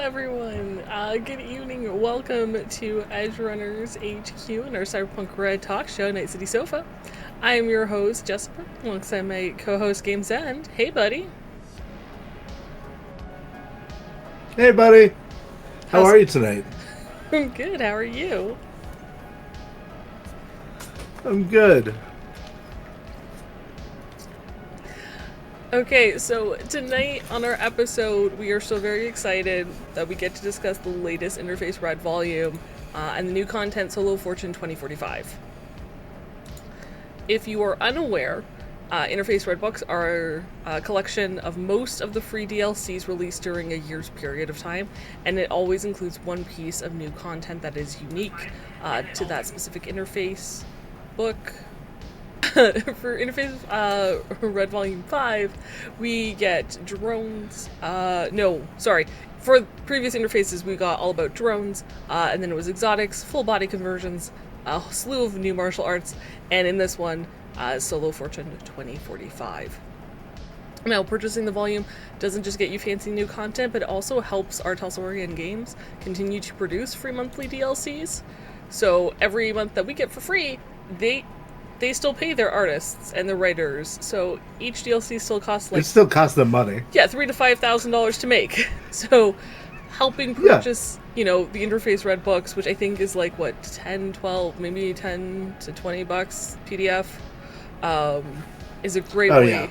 everyone. Good evening. Welcome to Edge Runners HQ and our Cyberpunk RED talk show, Night City Sofa. I am your host, Jessica, alongside my co-host, Games End. Hey, buddy. Hey, buddy. How are you tonight? I'm good. How are you? I'm good. Okay, so tonight on our episode, we are so very excited that we get to discuss the latest Interface Red volume and the new content Solo Fortune 2045. If you are unaware, Interface Red books are a collection of most of the free DLCs released during a year's period of time, and it always includes one piece of new content that is unique to that specific interface book. For Interface Red Volume 5, we get drones. For previous interfaces, we got all about drones, and then it was exotics, full body conversions, a slew of new martial arts, and in this one, Solo Fortune 2045. Now, purchasing the volume doesn't just get you fancy new content, but it also helps our Talsorian Games continue to produce free monthly DLCs. So every month that we get for free, they still pay their artists and their writers, so each DLC still costs it still costs them money. Yeah, $3,000 to $5,000 to make. So helping purchase, the Interface Red books, which I think is like what, 10, 12, maybe 10 to $20 PDF, is a great way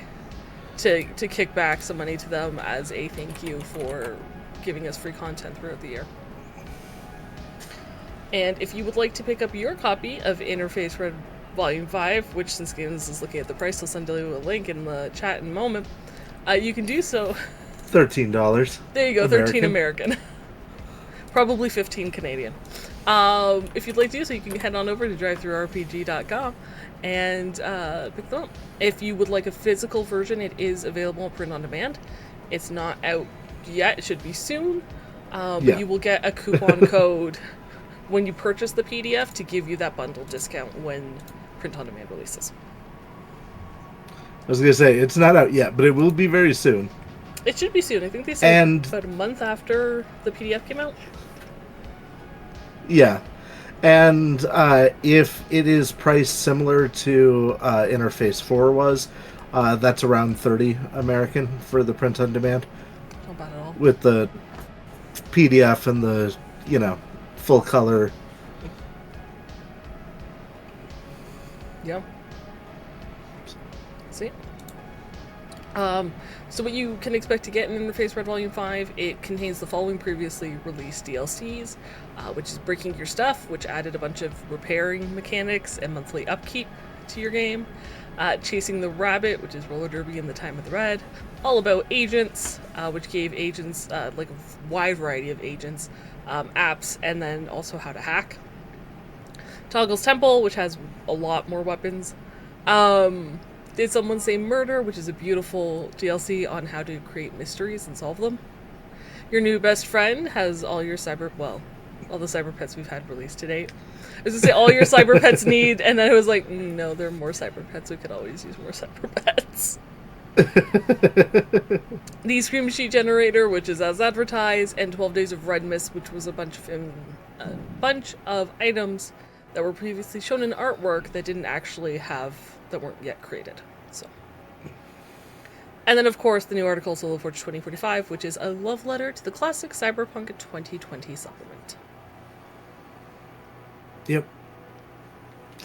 to kick back some money to them as a thank you for giving us free content throughout the year. And if you would like to pick up your copy of Interface Red Volume 5, which since Games is looking at the price, I'll send you a link in the chat in a moment. You can do so. $13. There you go, American. 13 American. Probably 15 Canadian. If you'd like to do so, you can head on over to drivethroughrpg.com and pick them up. If you would like a physical version, it is available print on demand. It's not out yet, it should be soon. But you will get a coupon code when you purchase the PDF to give you that bundle discount when print on demand releases. I was going to say, it's not out yet, but it will be very soon. It should be soon. I think they said about a month after the PDF came out. Yeah. And if it is priced similar to Interface 4 was, that's around $30 American for the print on demand. Not bad at all. With the PDF and the, full color. Yep. See? So what you can expect to get in Interface Red Volume 5, it contains the following previously released DLCs, which is Breaking Your Stuff, which added a bunch of repairing mechanics and monthly upkeep to your game. Chasing the Rabbit, which is roller derby in the Time of the Red. All About Agents, which gave agents, like a wide variety of agents, apps, and then also how to hack. Toggle's Temple, which has a lot more weapons. Did Someone Say Murder, which is a beautiful DLC on how to create mysteries and solve them. Your New Best Friend has all the cyber pets we've had released to date. I was going to say all your cyber pets need, and then I was like, no, there are more cyber pets. We could always use more cyber pets. The Scream Sheet Generator, which is as advertised, and 12 Days of Red Mist, which was a bunch of items that were previously shown in artwork that weren't yet created. So, and then of course the new article Solo Fortune 2045, which is a love letter to the classic Cyberpunk 2020 supplement. Yep.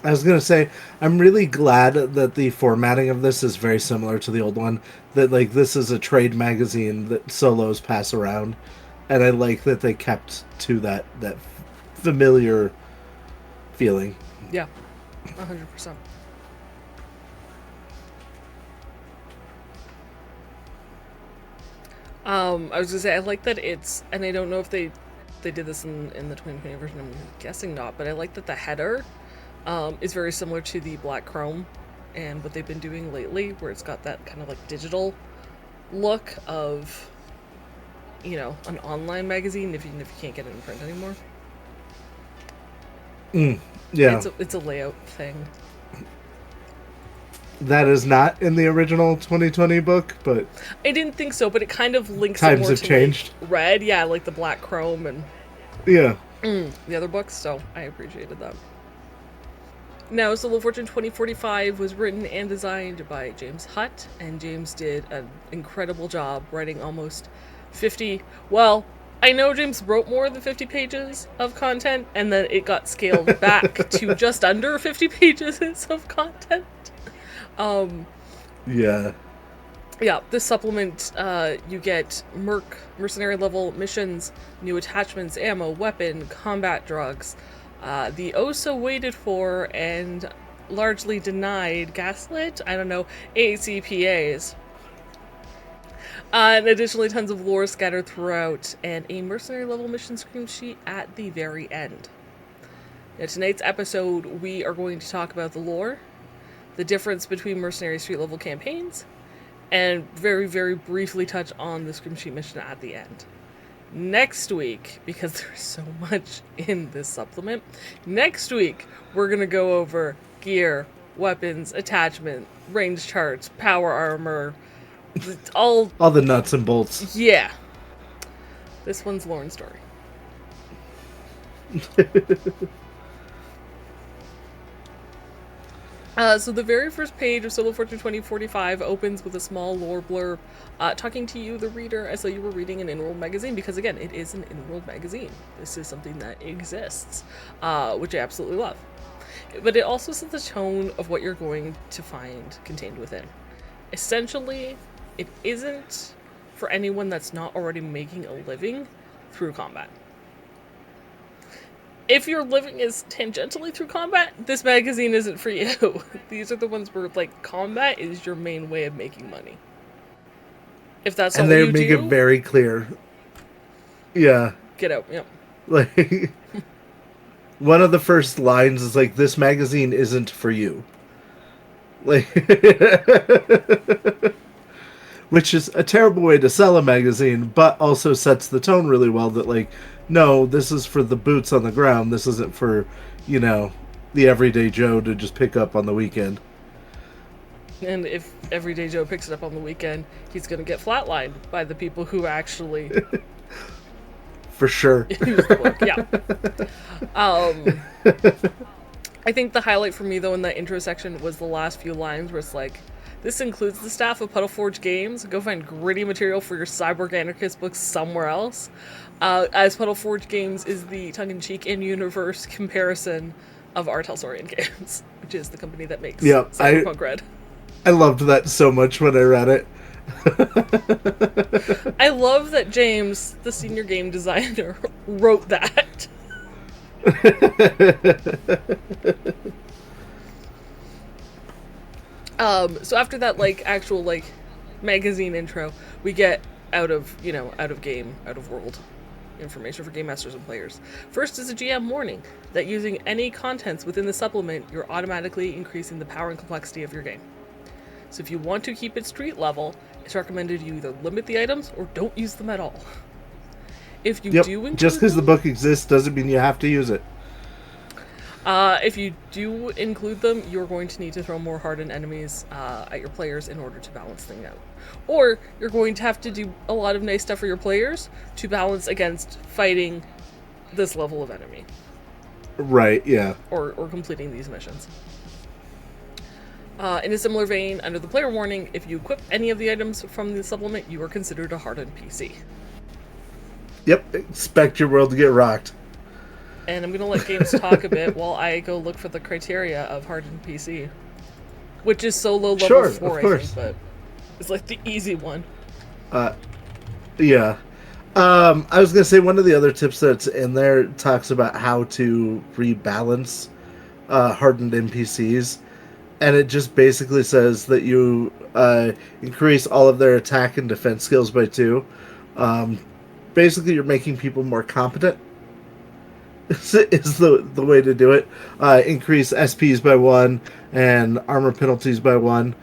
I was going to say, I'm really glad that the formatting of this is very similar to the old one. That, this is a trade magazine that solos pass around. And I like that they kept to that familiar feeling. Yeah, 100%. I was going to say, I like that it's, and I don't know if they did this in the 2020 version, I'm guessing not, but I like that the header is very similar to the Black Chrome and what they've been doing lately, where it's got that kind of digital look of, an online magazine, even if you can't get it in print anymore. Yeah. It's a layout thing. That is not in the original 2020 book, but I didn't think so, but it kind of links it times more have to changed. like Red, yeah, like the Black Chrome and Yeah. the other books, so I appreciated that. Now, Solo Fortune 2045 was written and designed by James Hutt, and James did an incredible job writing almost 50. Well, I know James wrote more than 50 pages of content, and then it got scaled back to just under 50 pages of content. Yeah. Yeah, this supplement, you get Mercenary level missions, new attachments, ammo, weapon, combat drugs, the oh-so-waited for and largely denied Gaslit, I don't know, ACPAs. And additionally, tons of lore scattered throughout, and a Mercenary level mission screen sheet at the very end. In tonight's episode, we are going to talk about the lore, the difference between Mercenary street level campaigns, and very, very briefly touch on the scrim sheet mission at the end. Next week, because there's so much in this supplement, next week we're going to go over gear, weapons, attachment, range charts, power armor, all the nuts and bolts. Yeah. This one's Lauren's story. So the very first page of Solo Fortune 2045 opens with a small lore blurb talking to you, the reader, as though you were reading an in-world magazine, because again, it is an in-world magazine. This is something that exists, which I absolutely love. But it also sets the tone of what you're going to find contained within. Essentially, it isn't for anyone that's not already making a living through combat. If your living is tangentially through combat, this magazine isn't for you. These are the ones where, like, combat is your main way of making money. If that's not what you do... And they make it very clear. Yeah. Get out, yep. Like, one of the first lines is, like, this magazine isn't for you. Like... Which is a terrible way to sell a magazine, but also sets the tone really well that, like, no, this is for the boots on the ground. This isn't for, you know, the everyday Joe to just pick up on the weekend. And if everyday Joe picks it up on the weekend, he's going to get flatlined by the people who actually... For sure. Use the book, yeah. I think the highlight for me, though, in that intro section was the last few lines where it's like, this includes the staff of Puddleforge Games. Go find gritty material for your Cyborg Anarchist books somewhere else. As Puddleforge Games is the tongue-in-cheek in-universe comparison of our Talsorian Games, which is the company that makes Cyberpunk RED. I loved that so much when I read it. I love that James, the senior game designer, wrote that. So after that, like, actual, like, magazine intro, we get out of game, out of world information for game masters and players. First is a GM warning that using any contents within the supplement, you're automatically increasing the power and complexity of your game. So if you want to keep it street level, it's recommended you either limit the items or don't use them at all. If you do include just because the book exists doesn't mean you have to use it. If you do include them, you're going to need to throw more hardened enemies at your players in order to balance things out. Or you're going to have to do a lot of nice stuff for your players to balance against fighting this level of enemy. Right, yeah. Or completing these missions. In a similar vein, under the player warning, if you equip any of the items from the supplement, you are considered a hardened PC. Yep, expect your world to get rocked. And I'm going to let Games talk a bit while I go look for the criteria of hardened PC. Which is solo level 4, I think, but it's like the easy one. Yeah. I was going to say one of the other tips that's in there talks about how to rebalance hardened NPCs. And it just basically says that you increase all of their attack and defense skills by 2. Basically, you're making people more competent. Is the way to do it. Increase SPs by 1 and armor penalties by 1.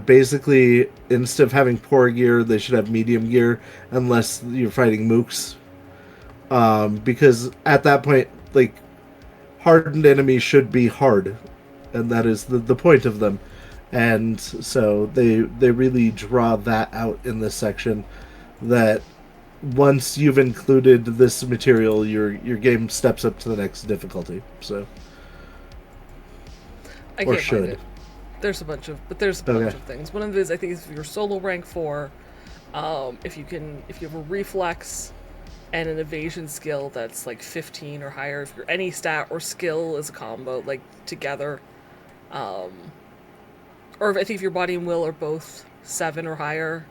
Basically, instead of having poor gear, they should have medium gear unless you're fighting mooks. Because at that point, like, hardened enemies should be hard. And that is the point of them. And so they really draw that out in this section, that once you've included this material, your game steps up to the next difficulty. So, I or can't find should. it. There's a bunch of things. One of them is, I think, is your solo rank 4. If you have a reflex and an evasion skill that's like 15 or higher, if you're any stat or skill is a combo like together, or I think if your body and will are both 7 or higher,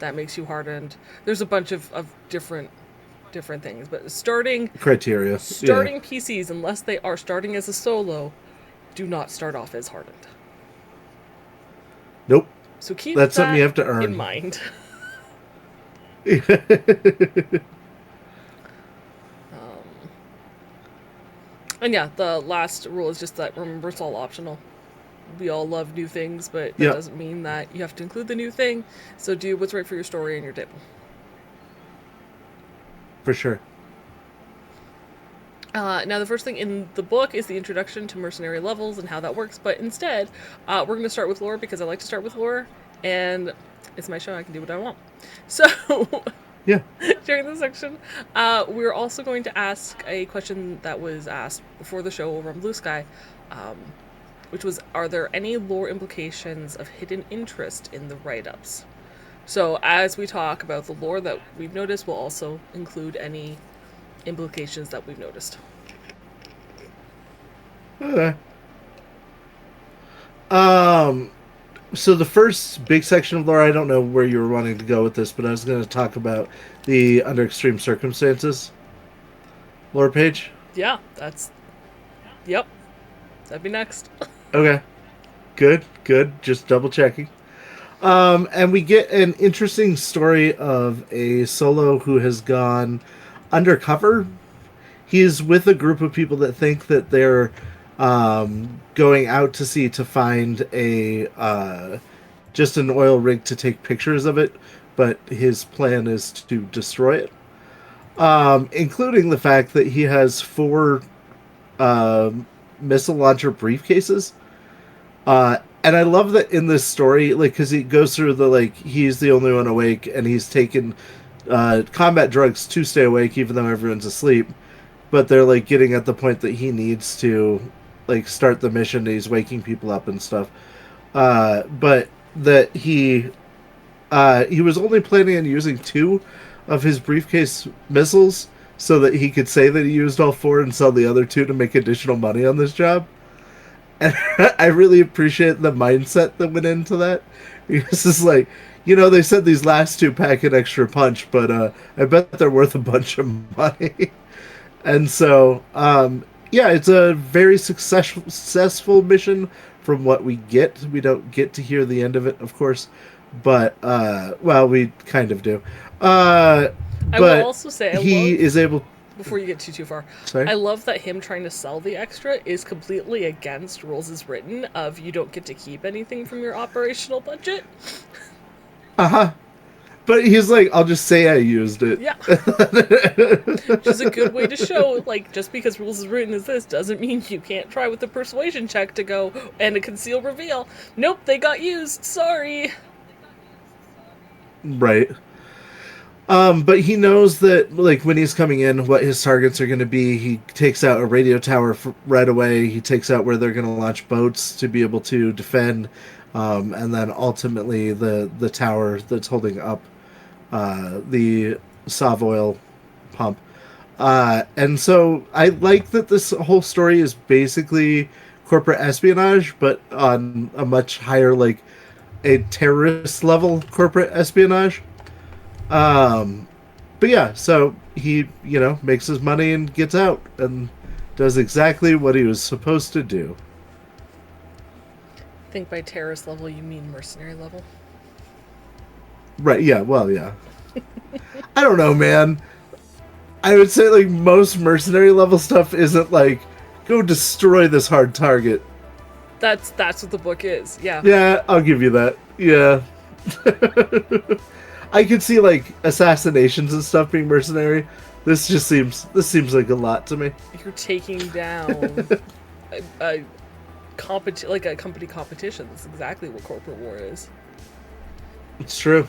that makes you hardened. There's a bunch of different things, but starting Criteria. PCs, unless they are starting as a solo, do not start off as hardened. Nope. So keep That's that something you have to earn in mind. And yeah, the last rule is just that, remember, it's all optional. We all love new things, but that doesn't mean that you have to include the new thing. So do what's right for your story and your table. For sure. Now, the first thing in the book is the introduction to mercenary levels and how that works, but instead, we're going to start with lore because I like to start with lore, and it's my show, I can do what I want. So, yeah. During this section, we're also going to ask a question that was asked before the show over on Blue Sky, which was, are there any lore implications of hidden interest in the write-ups? So, as we talk about the lore that we've noticed, we'll also include any implications that we've noticed. Okay. So the first big section of lore, I don't know where you were wanting to go with this, but I was going to talk about the under extreme circumstances lore page. Yeah, yep. That'd be next. Okay. Good. Just double checking. And we get an interesting story of a solo who has gone undercover. He's with a group of people that think that they're going out to sea to find a just an oil rig to take pictures of it, but his plan is to destroy it, including the fact that he has 4 missile launcher briefcases. And I love that in this story, like, because he goes through the, like, he's the only one awake, and he's taken combat drugs to stay awake, even though everyone's asleep. But they're, like, getting at the point that he needs to, like, start the mission, and he's waking people up and stuff. But that he was only planning on using 2 of his briefcase missiles so that he could say that he used all 4 and sell the other 2 to make additional money on this job. And I really appreciate the mindset that went into that. Because it's like, they said these last 2 pack an extra punch, but I bet they're worth a bunch of money. And so, it's a very successful mission from what we get. We don't get to hear the end of it, of course. But, we kind of do. I will also say, is able... Before you get too far, sorry? I love that him trying to sell the extra is completely against rules as written of you don't get to keep anything from your operational budget. Uh-huh. But he's like, I'll just say I used it. Yeah. Which is a good way to show, like, just because rules is written as this doesn't mean you can't try with a persuasion check to go and a conceal reveal. Nope, they got used. Sorry. Right. But he knows that, like, when he's coming in, what his targets are going to be. He takes out a radio tower right away. He takes out where they're going to launch boats to be able to defend. And then ultimately the tower that's holding up the Savoil pump. And so I like that this whole story is basically corporate espionage, but on a much higher, like, a terrorist level corporate espionage. But yeah, so he, makes his money and gets out and does exactly what he was supposed to do. I think by terrorist level you mean mercenary level. Right, yeah, well, yeah. I don't know, man. I would say, like, most mercenary level stuff isn't like, go destroy this hard target. That's what the book is, yeah. Yeah, I'll give you that. Yeah. I could see, like, assassinations and stuff being mercenary. This seems like a lot to me. You're taking down a like a company competition. That's exactly what corporate war is. It's true.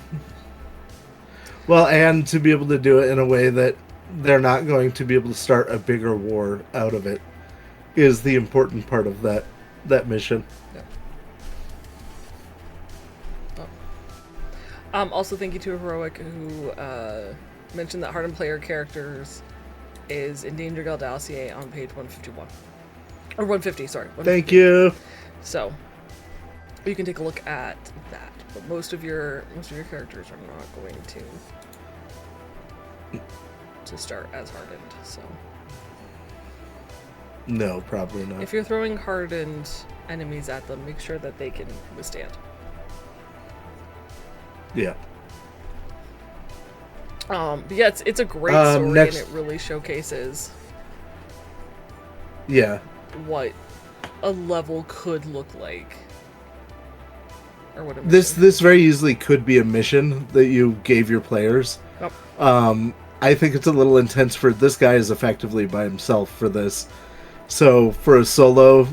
Well, and to be able to do it in a way that they're not going to be able to start a bigger war out of it is the important part of that mission. Yeah. Also, thank you to Heroic, who mentioned that hardened player characters is Endangered Dossier on page 151. Or 150, sorry. 150. Thank you. So, you can take a look at that. But most of your characters are not going to start as hardened, so. No, probably not. If you're throwing hardened enemies at them, make sure that they can withstand. Yeah. But yeah, it's a great story, and it really showcases what a level could look like. Or what this very easily could be a mission that you gave your players. Oh. I think it's a little intense for this guy is effectively by himself for this. So for a solo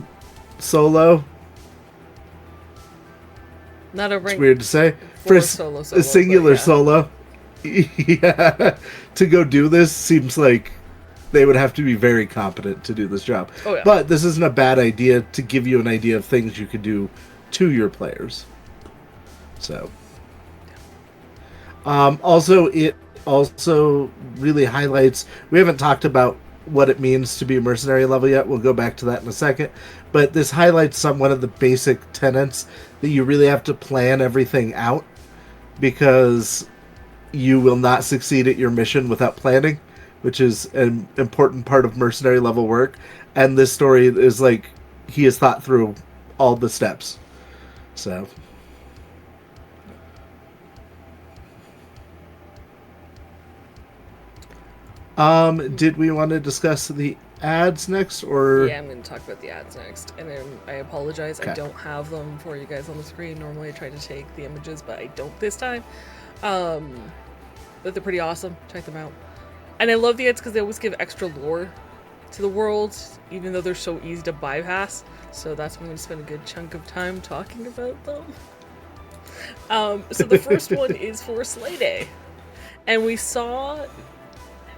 not a rank. It's weird to say. For a singular yeah. solo. Yeah. To go do this seems like they would have to be very competent to do this job. Oh, yeah. But this isn't a bad idea to give you an idea of things you could do to your players. So. Also, it also really highlights... We haven't talked about what it means to be a mercenary level yet. We'll go back to that in a second. But this highlights one of the basic tenets that you really have to plan everything out, because you will not succeed at your mission without planning, which is an important part of mercenary level work. And this story is like he has thought through all the steps. So... did we want to discuss the ads next, or? Yeah, I'm going to talk about the ads next, and I apologize, okay. I don't have them for you guys on the screen. Normally I try to take the images, but I don't this time. But they're pretty awesome. Check them out. And I love the ads because they always give extra lore to the world, even though they're so easy to bypass. So that's when I'm going to spend a good chunk of time talking about them. So the first one is for Slay Day, and we saw...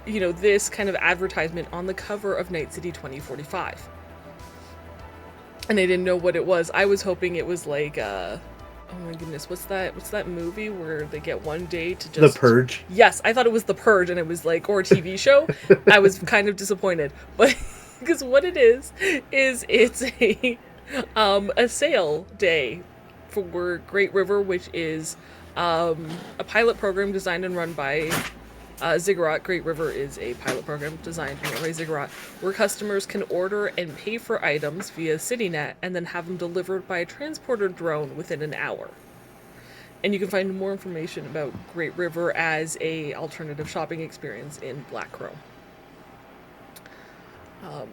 this kind of advertisement on the cover of Night City 2045. And I didn't know what it was. I was hoping it was like, oh my goodness, what's that movie where they get one day to just... The Purge? Yes, I thought it was The Purge, and it was like, or a TV show. I was kind of disappointed. But, because what it is it's a sale day for Great River, which is a pilot program designed and run by... Ziggurat. Great River is a pilot program designed and run by Ziggurat, where customers can order and pay for items via CityNet and then have them delivered by a transporter drone within an hour. And you can find more information about Great River as a alternative shopping experience in Black Chrome.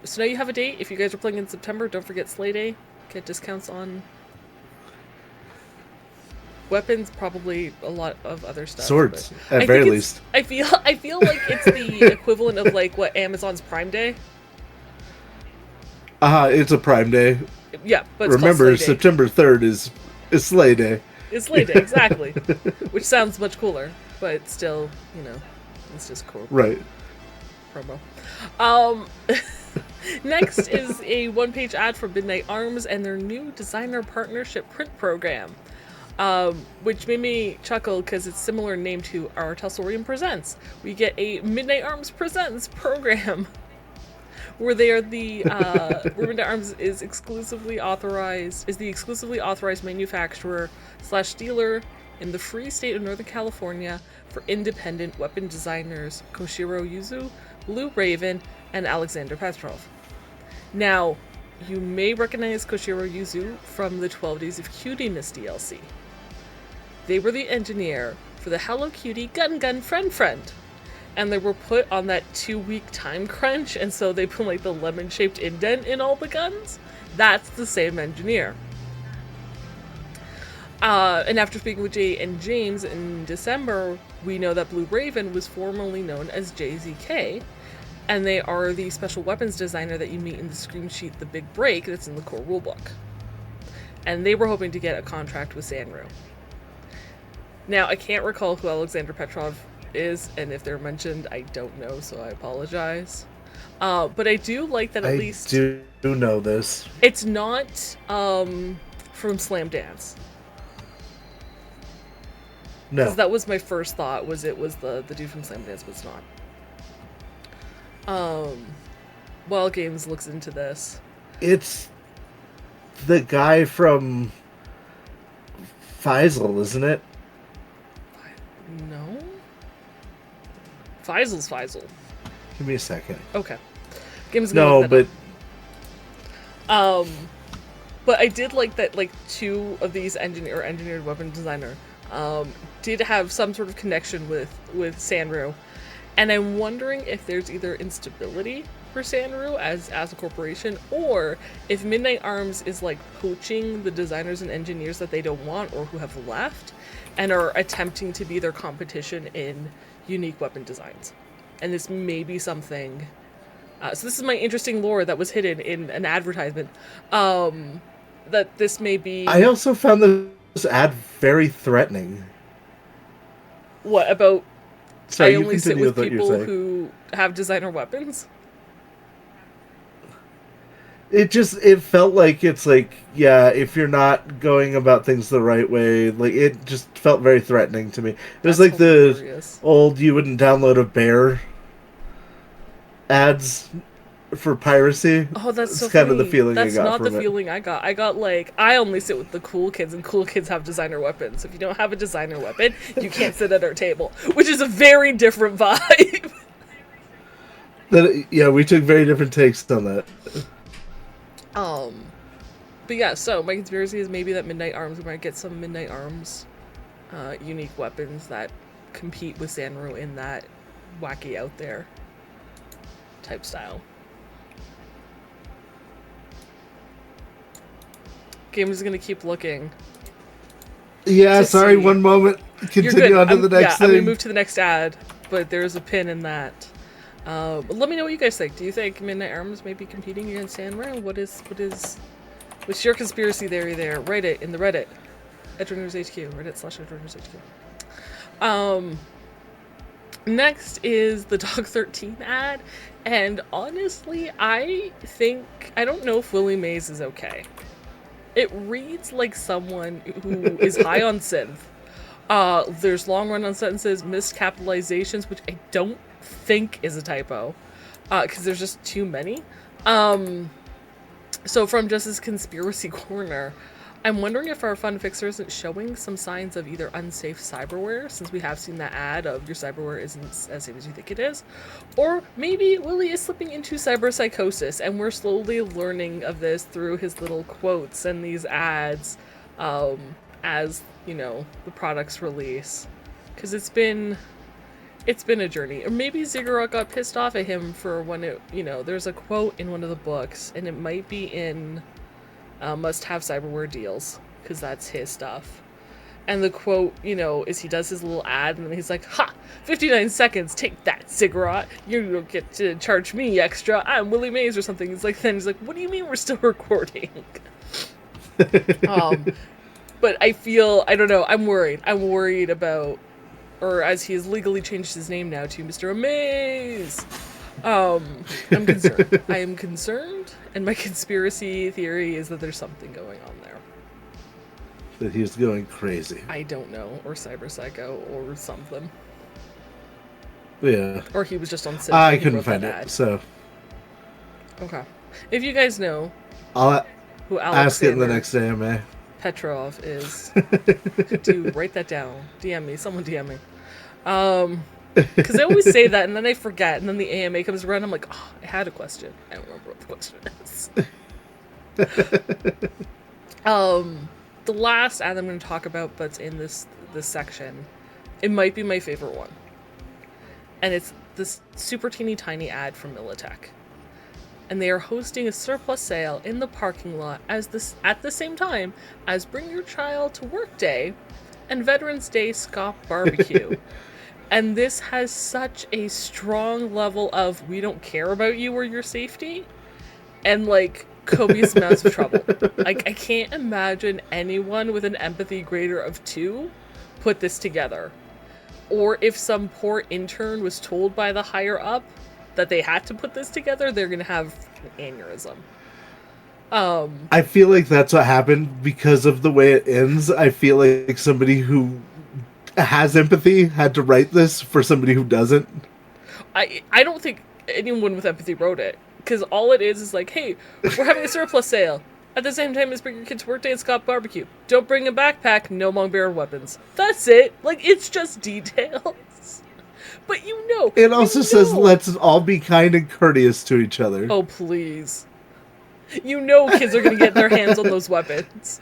So now you have a date. If you guys are playing in September, don't forget Slay Day. Get discounts on weapons, probably a lot of other stuff. Swords, at very least. I feel like it's the equivalent of like what Amazon's Prime Day. It's a Prime Day. Yeah, but it's remember September 3rd is Slay Day. It's Slay Day, exactly. Which sounds much cooler, but still, it's just cool. Right. Promo. Next is a one-page ad for Midnight Arms and their new designer partnership print program. Which made me chuckle because it's similar in name to our Talsorian Presents. We get a Midnight Arms Presents program where they are where Midnight Arms is the exclusively authorized manufacturer / dealer in the free state of Northern California for independent weapon designers Koshiro Yuzu, Blue Raven, and Alexander Petrov. Now, you may recognize Koshiro Yuzu from the 12 Days of Cutiness DLC. They were the engineer for the Hello Cutie Gun Friend. And they were put on that 2-week time crunch, and so they put like the lemon-shaped indent in all the guns. That's the same engineer. And after speaking with Jay and James in December, we know that Blue Raven was formerly known as JZK, and they are the special weapons designer that you meet in the scream sheet The Big Break that's in the core rulebook. and they were hoping to get a contract with Sanrio. Now, I can't recall who Alexander Petrov is, and if they're mentioned, I don't know, so I apologize. But I do like that at least... I do know this. It's not from Slam Dance. No. Because that was my first thought, was it was the dude from Slam Dance, but it's not. Wild Games looks into this. It's the guy from Faisal, isn't it? No? Faisal's Faisal. Give me a second. Okay. Game's gonna look that up. But I did like that, like, two of these engineered weapon designer did have some sort of connection with Sanrio, and I'm wondering if there's either instability for Sanrio as a corporation, or if Midnight Arms is like poaching the designers and engineers that they don't want or who have left, and are attempting to be their competition in unique weapon designs. And this may be something. So this is my interesting lore that was hidden in an advertisement. That this may be... I also found this ad very threatening. What, about... Sorry, I only sit with people who have designer weapons? It felt like it's like, yeah, if you're not going about things the right way, like, it just felt very threatening to me. It was like hilarious. The old you wouldn't download a bear ads for piracy. Oh, that's so kind funny. of the feeling that's I got not from the it. Feeling I got. I got like, I only sit with the cool kids, and cool kids have designer weapons. If you don't have a designer weapon, you can't sit at our table, which is a very different vibe. Yeah, we took very different takes on that. But yeah, so my conspiracy is maybe that Midnight Arms might get some Midnight Arms unique weapons that compete with Sanrio in that wacky out there type style. Game is gonna keep looking. Yeah, sorry, one moment. Continue on to the next thing. I'm gonna move to the next ad, but there's a pin in that. But let me know what you guys think. Do you think Midnight Arms may be competing against Sanrio? What's your conspiracy theory there? Write it in the Reddit. Edgerunners HQ. Reddit/Edgerunners HQ. Next is the Dog 13 ad, and honestly, I don't know if Willie Mays is okay. It reads like someone who is high on synth. There's long run-on sentences, missed capitalizations, which I don't think is a typo, because there's just too many. So from Jess's Conspiracy Corner, I'm wondering if our fun fixer isn't showing some signs of either unsafe cyberware, since we have seen that ad of your cyberware isn't as safe as you think it is, or maybe Willie is slipping into cyberpsychosis, and we're slowly learning of this through his little quotes and these ads, as, you know, the products release. Because it's been a journey. Or maybe Ziggurat got pissed off at him for when it, you know, there's a quote in one of the books, and it might be in must-have cyberware deals, because that's his stuff. And the quote, you know, is he does his little ad, and then he's like, ha! 59 seconds, take that, Ziggurat! You don't get to charge me extra, I'm Willie Mays or something. He's like, what do you mean we're still recording? But I don't know, I'm worried about, or as he has legally changed his name now to Mr. Amaze. I'm concerned. I am concerned, and my conspiracy theory is that there's something going on there. That he's going crazy. I don't know, or cyber psycho, or something. Yeah. Or he was just on synth. I couldn't find it, so. Okay. If you guys know I'll who ask it in the next AMA. Petrov is, dude, write that down. DM me. Someone DM me. Because I always say that, and then I forget, and then the AMA comes around, I'm like, oh, I had a question. I don't remember what the question is. The last ad I'm going to talk about, but it's in this section, it might be my favorite one. And it's this super teeny tiny ad from Militech. And they are hosting a surplus sale in the parking lot at the same time as Bring Your Child to Work Day and Veterans Day Scop Barbecue. And this has such a strong level of, we don't care about you or your safety. And, like, copious amounts of trouble. Like, I can't imagine anyone with an empathy grader of 2 put this together. Or if some poor intern was told by the higher up that they had to put this together, they're gonna have an aneurysm. I feel like that's what happened because of the way it ends. I feel like somebody who has empathy had to write this for somebody who doesn't. I don't think anyone with empathy wrote it, because all it is like, hey, we're having a surplus sale. At the same time as bring your kid's birthday and Scott barbecue. Don't bring a backpack, no long barrel weapons. That's it. Like, it's just details. But you know. It also says, let's all be kind and courteous to each other. Oh, please. You know kids are going to get their hands on those weapons.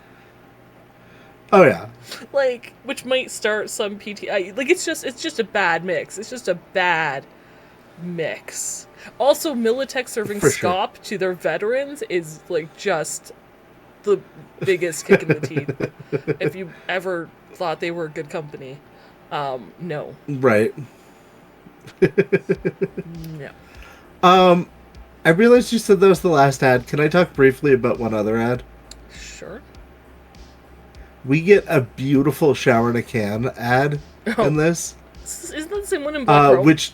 Oh, yeah. Like, which might start some PTI. Like, it's just a bad mix. It's just a bad mix. Also, Militech serving SCOP to their veterans is, like, just the biggest kick in the teeth. If you ever thought they were good company. No. Right. No. I realized you said that was the last ad. Can I talk briefly about one other ad? Sure. We get a beautiful shower in a can ad in this. Isn't that the same one in Black Robe? Which...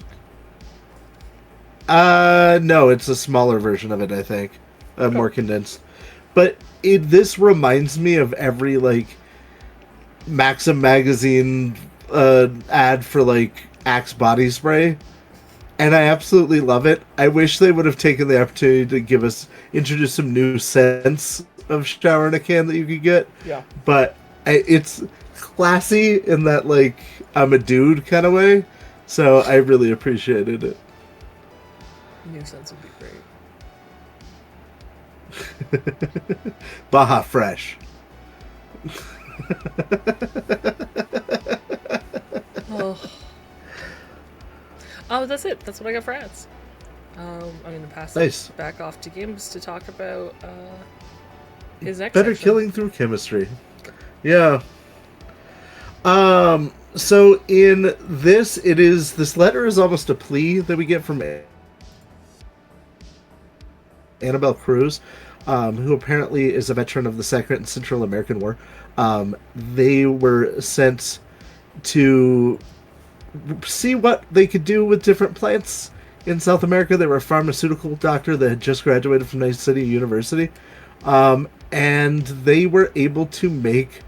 no, it's a smaller version of it, I think. More condensed. But this reminds me of every, like, Maxim magazine ad for, like, Axe body spray. And I absolutely love it. I wish they would have taken the opportunity to introduce some new scents of shower in a can that you could get. Yeah. But it's classy in that, like, I'm a dude kind of way. So I really appreciated it. New scents would be great. Baja Fresh. Oh, that's it. That's what I got for ads. I'm going to pass it back off to Games to talk about his next Better section. killing through chemistry. Yeah. So in this letter is almost a plea that we get from Annabelle Cruz, who apparently is a veteran of the Second and Central American War. They were sent to see what they could do with different plants in South America. They were a pharmaceutical doctor that had just graduated from Nice City University. And they were able to make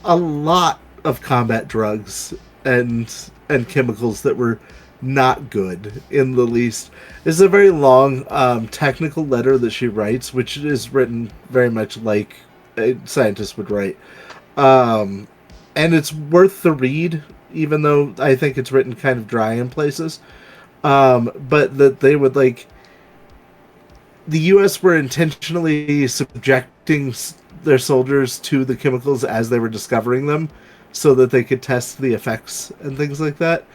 a lot of combat drugs and chemicals that were not good in the least. This is a very long technical letter that she writes, which is written very much like a scientist would write. And it's worth the read, even though I think it's written kind of dry in places. But that they would, like... The U.S. were intentionally subjecting their soldiers to the chemicals as they were discovering them so that they could test the effects and things like that.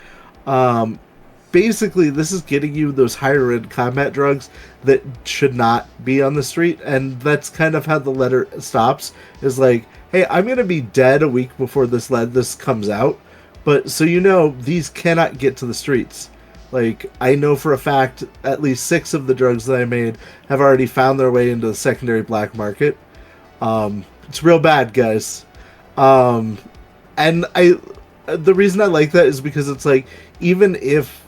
Basically, this is getting you those higher-end combat drugs that should not be on the street, and that's kind of how the letter stops, is like, hey, I'm going to be dead a week before this comes out, but so you know, these cannot get to the streets. Like, I know for a fact at least 6 of the drugs that I made have already found their way into the secondary black market. It's real bad, guys. And the reason I like that is because it's like, even if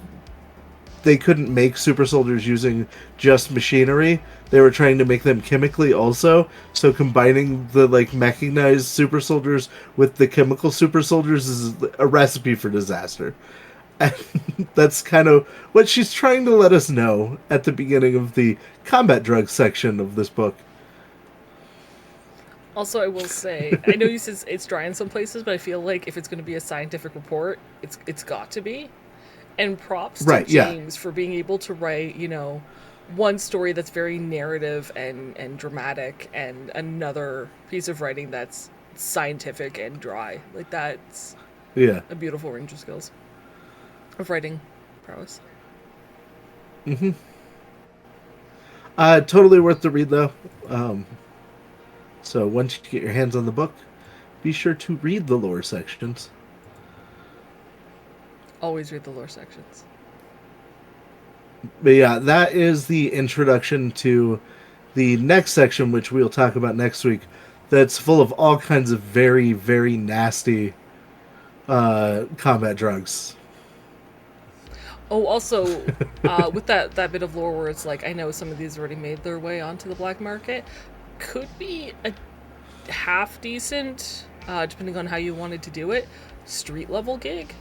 they couldn't make super soldiers using just machinery, they were trying to make them chemically also. So combining the, like, mechanized super soldiers with the chemical super soldiers is a recipe for disaster. And that's kind of what she's trying to let us know at the beginning of the combat drugs section of this book. Also, I will say, I know you said it's dry in some places, but I feel like if it's going to be a scientific report, it's got to be. And props to James for being able to write, you know, one story that's very narrative and dramatic, and another piece of writing that's scientific and dry. Like, that's a beautiful range of skills. Of writing prowess. Mm-hmm. Totally worth the read, though. So once you get your hands on the book, be sure to read the lore sections. Always read the lore sections. But yeah, that is the introduction to The next section, which we'll talk about next week, that's full of all kinds of very, very nasty combat drugs. Oh, also, with that bit of lore where it's like, I know some of these already made their way onto the black market, could be a half decent, depending on how you wanted to do it, street level gig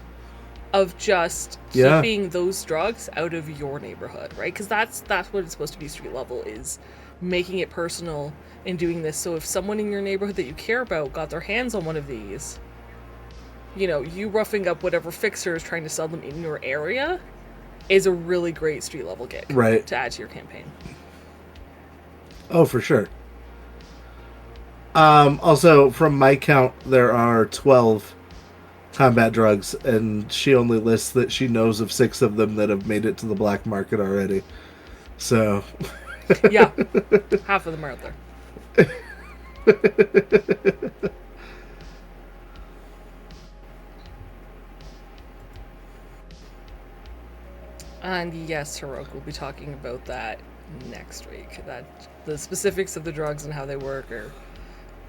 of just Yeah. keeping those drugs out of your neighborhood, right? Because that's what it's supposed to be. Street level is making it personal and doing this. So if someone in your neighborhood that you care about got their hands on one of these, you roughing up whatever fixer is trying to sell them in your area is a really great street level gig Right. to add to your campaign. Oh, for sure. Also, from my count, there are 12 combat drugs, and she only lists that she knows of 6 of them that have made it to the black market already. So, Yeah, half of them are out there. And yes, Hirok will be talking about that next week. That the specifics of the drugs and how they work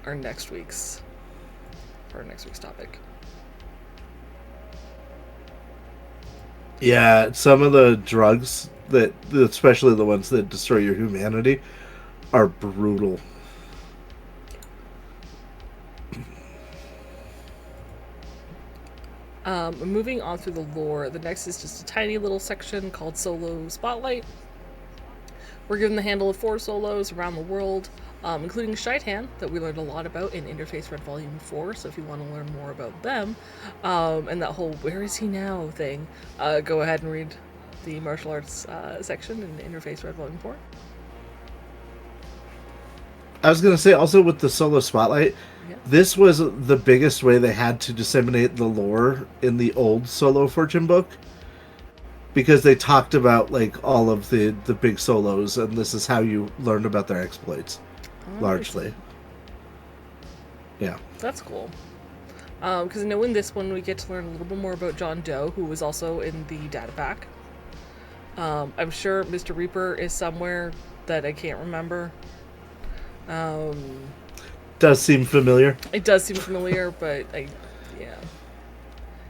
are next week's topic. yeah, some of the drugs that, especially the ones that destroy your humanity, are brutal. Moving on through the lore, the next is just a tiny little section called Solo Spotlight. We're given the handle of 4 solos around the world, including Shaitan, that we learned a lot about in Interface Red Volume 4, so if you want to learn more about them, and that whole where is he now thing, go ahead and read the martial arts section in Interface Red Volume 4. I was going to say, also with the solo spotlight, Yeah. this was the biggest way they had to disseminate the lore in the old solo fortune book, because they talked about like all of the big solos, and this is how you learned about their exploits, largely. Yeah. That's cool. Because I know in this one we get to learn a little bit more about John Doe, who was also in the data pack. I'm sure Mr. Reaper is somewhere that I can't remember. Does seem familiar. It does seem familiar, but yeah.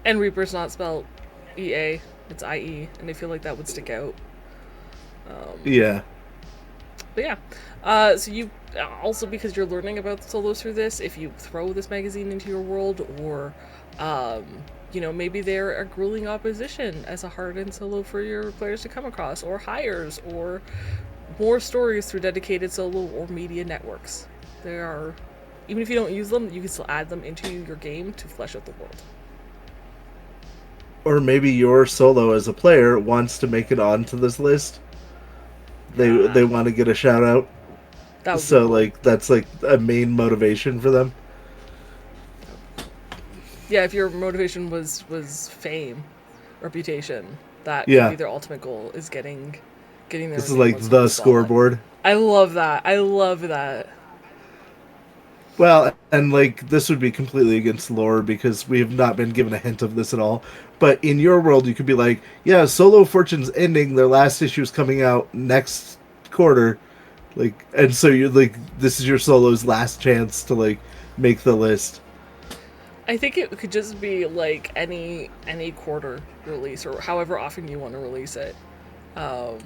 And Reaper's not spelled EA, it's IE, and I feel like that would stick out. Yeah. But yeah, so you also, because you're learning about the solos through this, if you throw this magazine into your world, or maybe they're a grueling opposition as a hardened solo for your players to come across, or hires, or more stories through dedicated solo or media networks. There are, even if you don't use them, you can still add them into your game to flesh out the world. Or maybe your solo as a player wants to make it onto this list. They want to get a shout out. That would be So cool. like that's like a main motivation for them. Yeah, if your motivation was fame, reputation, that Yeah. could be their ultimate goal, is getting their This is name like on the spotlight. scoreboard. I love that. I love that. Well, and like this would be completely against lore because we have not been given a hint of this at all. But in your world, you could be like, yeah, Solo Fortune's ending. Their last issue is coming out next quarter, like, and so you're like, this is your solo's last chance to like make the list. I think it could just be like any quarter release, or however often you want to release it. I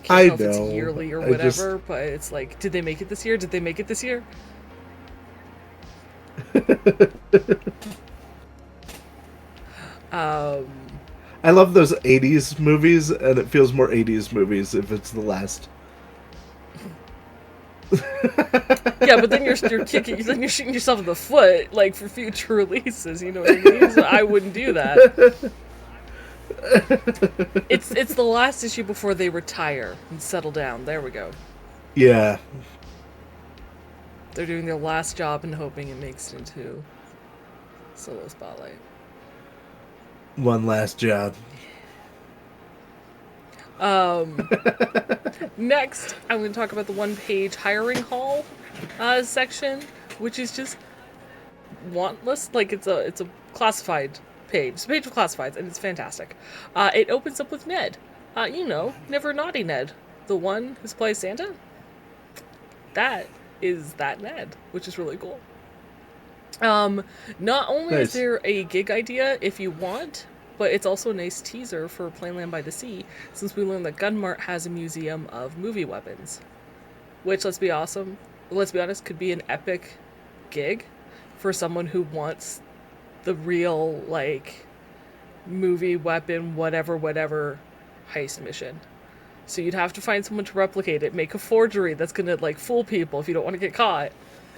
Can't know if it's know. yearly or I whatever, but it's like, did they make it this year? Did they make it this year? I love those '80s movies, and it feels more '80s movies if it's the last. Yeah, but then you're shooting yourself in the foot, like, for future releases. You know what I mean? So I wouldn't do that. It's the last issue before they retire and settle down. There we go. Yeah. They're doing their last job and hoping it makes it into Solo Spotlight. One last job. Next, I'm going to talk about the one-page hiring hall section, which is just wantless. Like, it's a classified page. It's a page of classifieds, and it's fantastic. It opens up with Ned. Never naughty Ned, the one who's plays Santa. that is that Ned, which is really cool. Not only is Nice. there a gig idea if you want, but it's also a nice teaser for Playland by the Sea, since we learned that Gunmart has a museum of movie weapons, which, let's be honest, could be an epic gig for someone who wants the real, like, movie weapon, whatever heist mission. So you'd have to find someone to replicate it, make a forgery that's gonna, like, fool people if you don't want to get caught,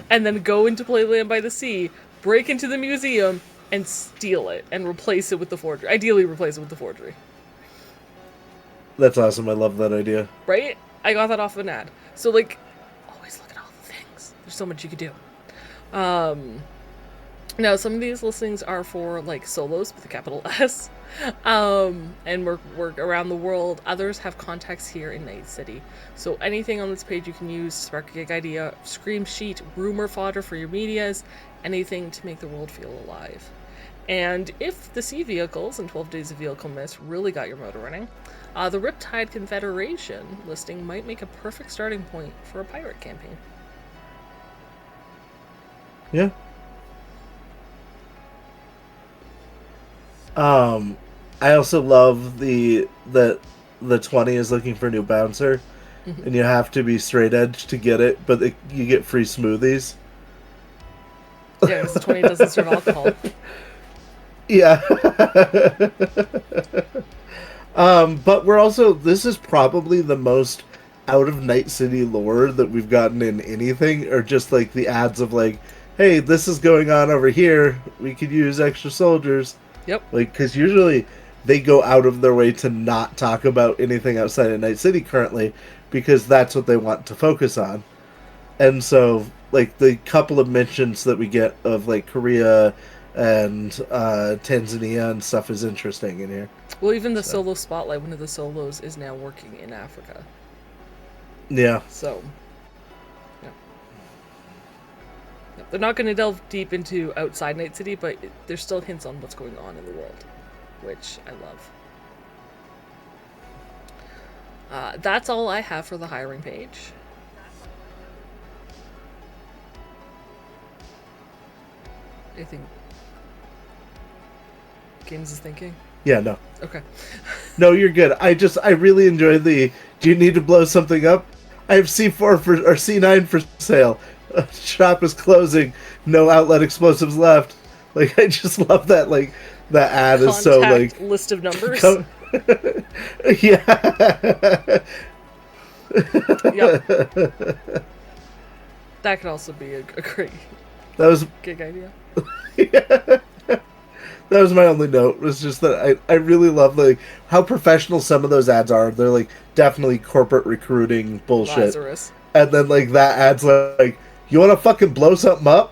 and then go into Playland by the Sea, break into the museum, and steal it, and replace it with the forgery. Ideally, replace it with the forgery. That's awesome. I love that idea. Right? I got that off of an ad. So, like, always look at all the things. There's so much you could do. Now, some of these listings are for, like, solos with a capital S, and work around the world. Others have contacts here in Night City. So anything on this page you can use, spark a gig idea, scream sheet, rumor fodder for your medias, anything to make the world feel alive. And if the sea vehicles and 12 Days of Vehicle Mist really got your motor running, the Riptide Confederation listing might make a perfect starting point for a pirate campaign. Yeah. I also love that the 20 is looking for a new bouncer, and you have to be straight edge to get it, but you get free smoothies. Yeah, because the 20 doesn't serve alcohol. Yeah. But this is probably the most out of Night City lore that we've gotten in anything, or just like the ads of like, hey, this is going on over here, we could use extra soldiers. Yep. Like, because usually they go out of their way to not talk about anything outside of Night City currently, because that's what they want to focus on. And so, like, the couple of mentions that we get of, like, Korea and Tanzania and stuff is interesting in here. Well, even the solo spotlight, one of the solos is now working in Africa. Yeah. So, yeah. They're not going to delve deep into outside Night City, but there's still hints on what's going on in the world, which I love. That's all I have for the hiring page. Anything Games is thinking? Yeah, no. Okay. No, you're good. I really enjoy do you need to blow something up? I have C4 or C9 for sale. Shop is closing. No outlet explosives left. Like, I just love that, like, that ad is so, like... list of numbers? Yeah. Yep. That could also be a great gig idea. Yeah. That was my only note. Was just that I really love, like, how professional some of those ads are. They're, like, definitely corporate recruiting bullshit. Lazarus. And then, like, that ad's like, you want to fucking blow something up?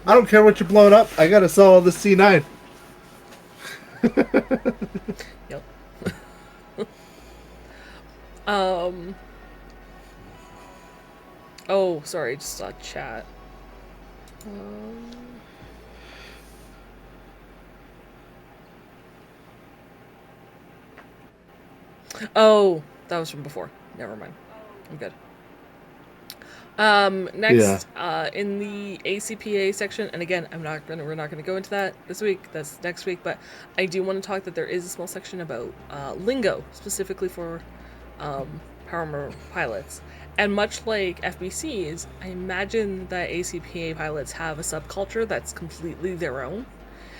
I don't care what you're blowing up. I gotta sell all the C9. Yep. Oh, sorry, just saw chat. Oh, that was from before. Never mind. I'm good. Next, in the ACPA section, and again, we're not gonna go into that this week. That's next week. But I do want to talk that there is a small section about lingo, specifically for Power pilots. And much like FBCs, I imagine that ACPA pilots have a subculture that's completely their own.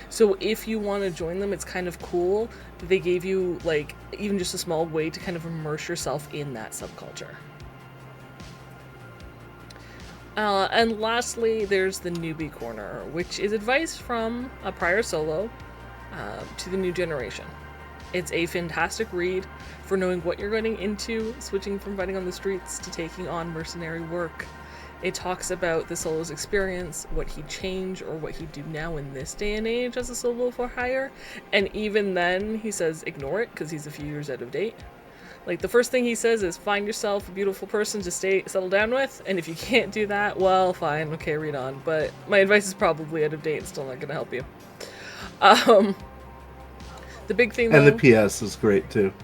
So if you want to join them, it's kind of cool that they gave you, like, even just a small way to kind of immerse yourself in that subculture. And lastly, there's the Newbie Corner, which is advice from a prior solo to the new generation. It's a fantastic read for knowing what you're getting into, switching from fighting on the streets to taking on mercenary work. It talks about the solo's experience, what he'd change or what he'd do now in this day and age as a solo for hire. And even then, he says ignore it because he's a few years out of date. Like, the first thing he says is find yourself a beautiful person to settle down with, and if you can't do that, well, fine, okay, read on. But my advice is probably out of date and still not going to help you. The big thing, though... And the PS is great, too.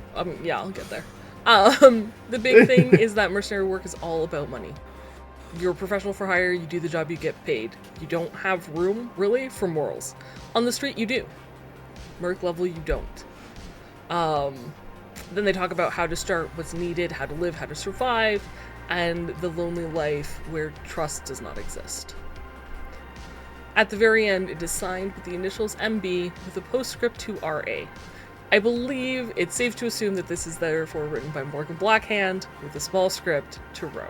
Yeah, I'll get there. The big thing is that mercenary work is all about money. You're a professional for hire, you do the job, you get paid. You don't have room, really, for morals. On the street, you do. Merc level, you don't. Then they talk about how to start, what's needed, how to live, how to survive, and the lonely life where trust does not exist. At the very end, it is signed with the initials MB with a postscript to RA. I believe it's safe to assume that this is therefore written by Morgan Blackhand with a small script to Rogue.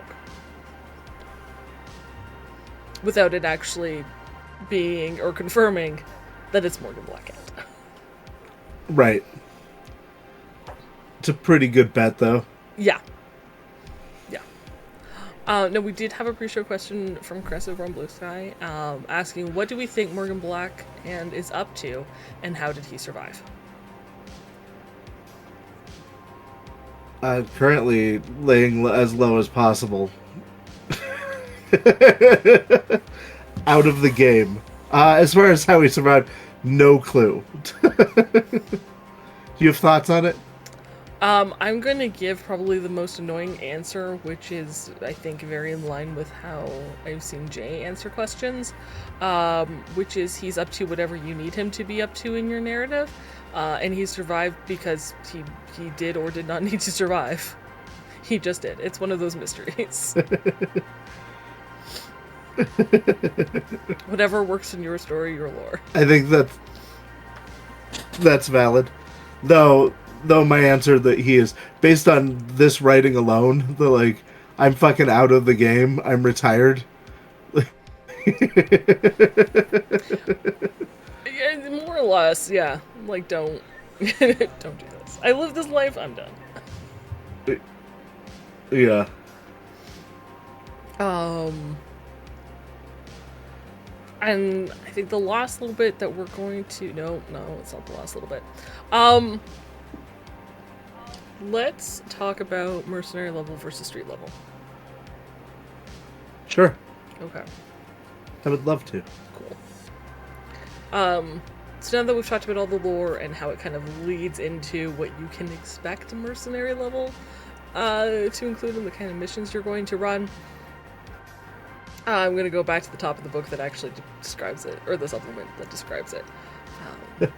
Without it actually being or confirming that it's Morgan Blackhand. Right. It's a pretty good bet, though. Yeah. No, we did have a pre-show question from Chris over on Blue Sky, asking, what do we think Morgan Blackhand is up to, and how did he survive? Currently laying as low as possible. Out of the game. As far as how he survived, no clue. Do you have thoughts on it? I'm going to give probably the most annoying answer, which is, I think, very in line with how I've seen Jay answer questions, which is he's up to whatever you need him to be up to in your narrative, and he survived because he did or did not need to survive. He just did. It's one of those mysteries. Whatever works in your story, your lore. I think that's valid. Though my answer that he is based on this writing alone, I'm fucking out of the game. I'm retired. Yeah, more or less, yeah. Like, don't do this. I live this life. I'm done. Yeah. And I think the last little bit that we're going to... No, it's not the last little bit. Let's talk about mercenary level versus street level. Sure. Okay. I would love to. Cool. So now that we've talked about all the lore and how it kind of leads into what you can expect a mercenary level to include in the kind of missions you're going to run, I'm going to go back to the top of the book that actually describes it, or the supplement that describes it.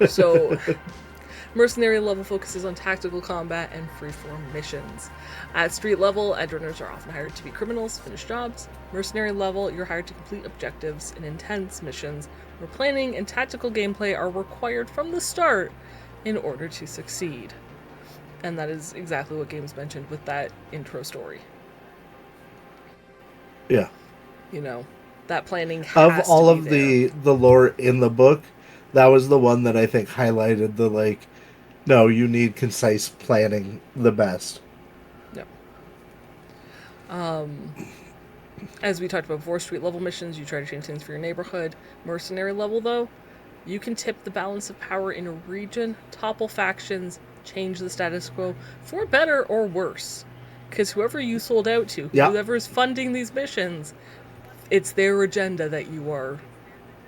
So, mercenary level focuses on tactical combat and freeform missions. At street level, edgerunners are often hired to be criminals, finish jobs. Mercenary level, you're hired to complete objectives in intense missions where planning and tactical gameplay are required from the start in order to succeed. And that is exactly what Games mentioned with that intro story. Yeah. You know, that planning has of all to of be the lore in the book, that was the one that I think highlighted no, you need concise planning the best. Yep. As we talked about before, street level missions, you try to change things for your neighborhood. Mercenary level, though, you can tip the balance of power in a region, topple factions, change the status quo for better or worse. Because whoever you sold out to, yep, whoever is funding these missions, it's their agenda that you are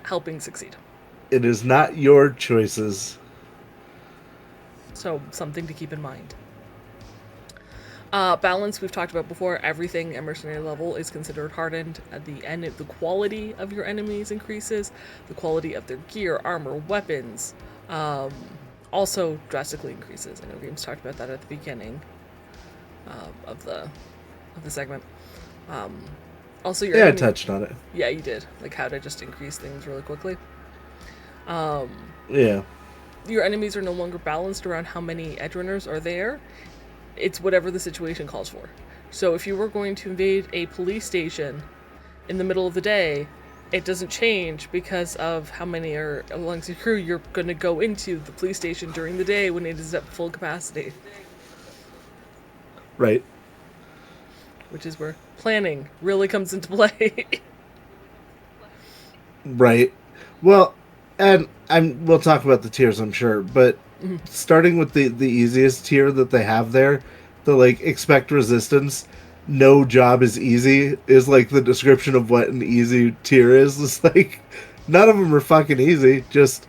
helping succeed. It is not your choices. So, something to keep in mind. Balance, we've talked about before. Everything at mercenary level is considered hardened. At the end, the quality of your enemies increases. The quality of their gear, armor, weapons also drastically increases. I know Games talked about that at the beginning of the segment. Also, your I touched on it. Yeah, you did. Like how to just increase things really quickly. Yeah. Your enemies are no longer balanced around how many edgerunners are there. It's whatever the situation calls for. So if you were going to invade a police station in the middle of the day, it doesn't change because of how many are amongst your crew. You're going to go into the police station during the day when it is at full capacity. Right. Which is where planning really comes into play. Right. Well, and we'll talk about the tiers, I'm sure, but starting with the easiest tier that they have there, the expect resistance, no job is easy, is the description of what an easy tier is. It's none of them are fucking easy, just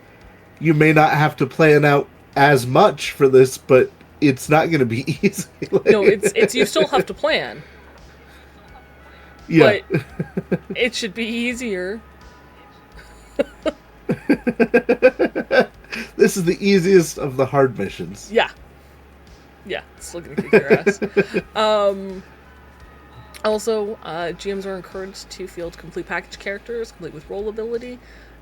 you may not have to plan out as much for this, but it's not going to be easy. Like, No, it's you still have to plan, yeah. but it should be easier. This is the easiest of the hard missions. Yeah. Yeah, it's still gonna kick your ass. Also, GMs are encouraged to field complete package characters, complete with role ability,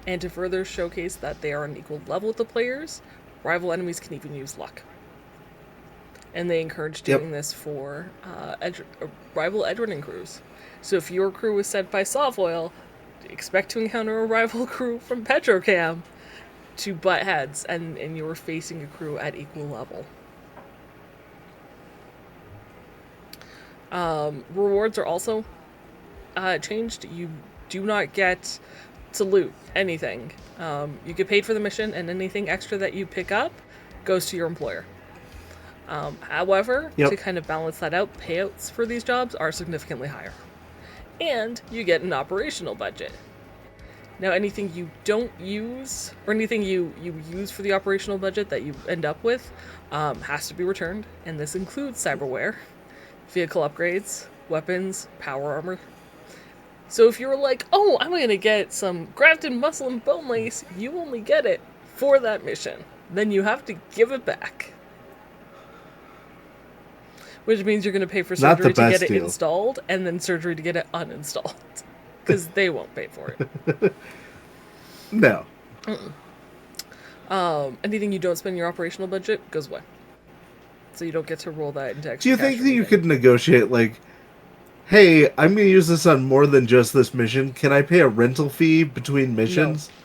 and to further showcase that they are on equal level with the players, rival enemies can even use luck. And they encourage doing this for rival edge-running crews. So if your crew is sent by Softfoil, expect to encounter a rival crew from Petrocam to butt heads, and you're facing a crew at equal level. Rewards are also changed. You do not get to loot anything. You get paid for the mission, and anything extra that you pick up goes to your employer. However, to kind of balance that out, payouts for these jobs are significantly higher. And you get an operational budget. Now, anything you don't use, or anything you use for the operational budget that you end up with, has to be returned, and this includes cyberware, vehicle upgrades, weapons, power armor. So if you're like, oh, I'm going to get some grafted muscle and bone lace, you only get it for that mission. Then you have to give it back. Which means you're going to pay for surgery to get it installed, and then surgery to get it uninstalled. Because they won't pay for it. No. Anything you don't spend your operational budget goes away. So you don't get to roll that into extra. Do you think that you could negotiate, like, hey, I'm going to use this on more than just this mission. Can I pay a rental fee between missions? No.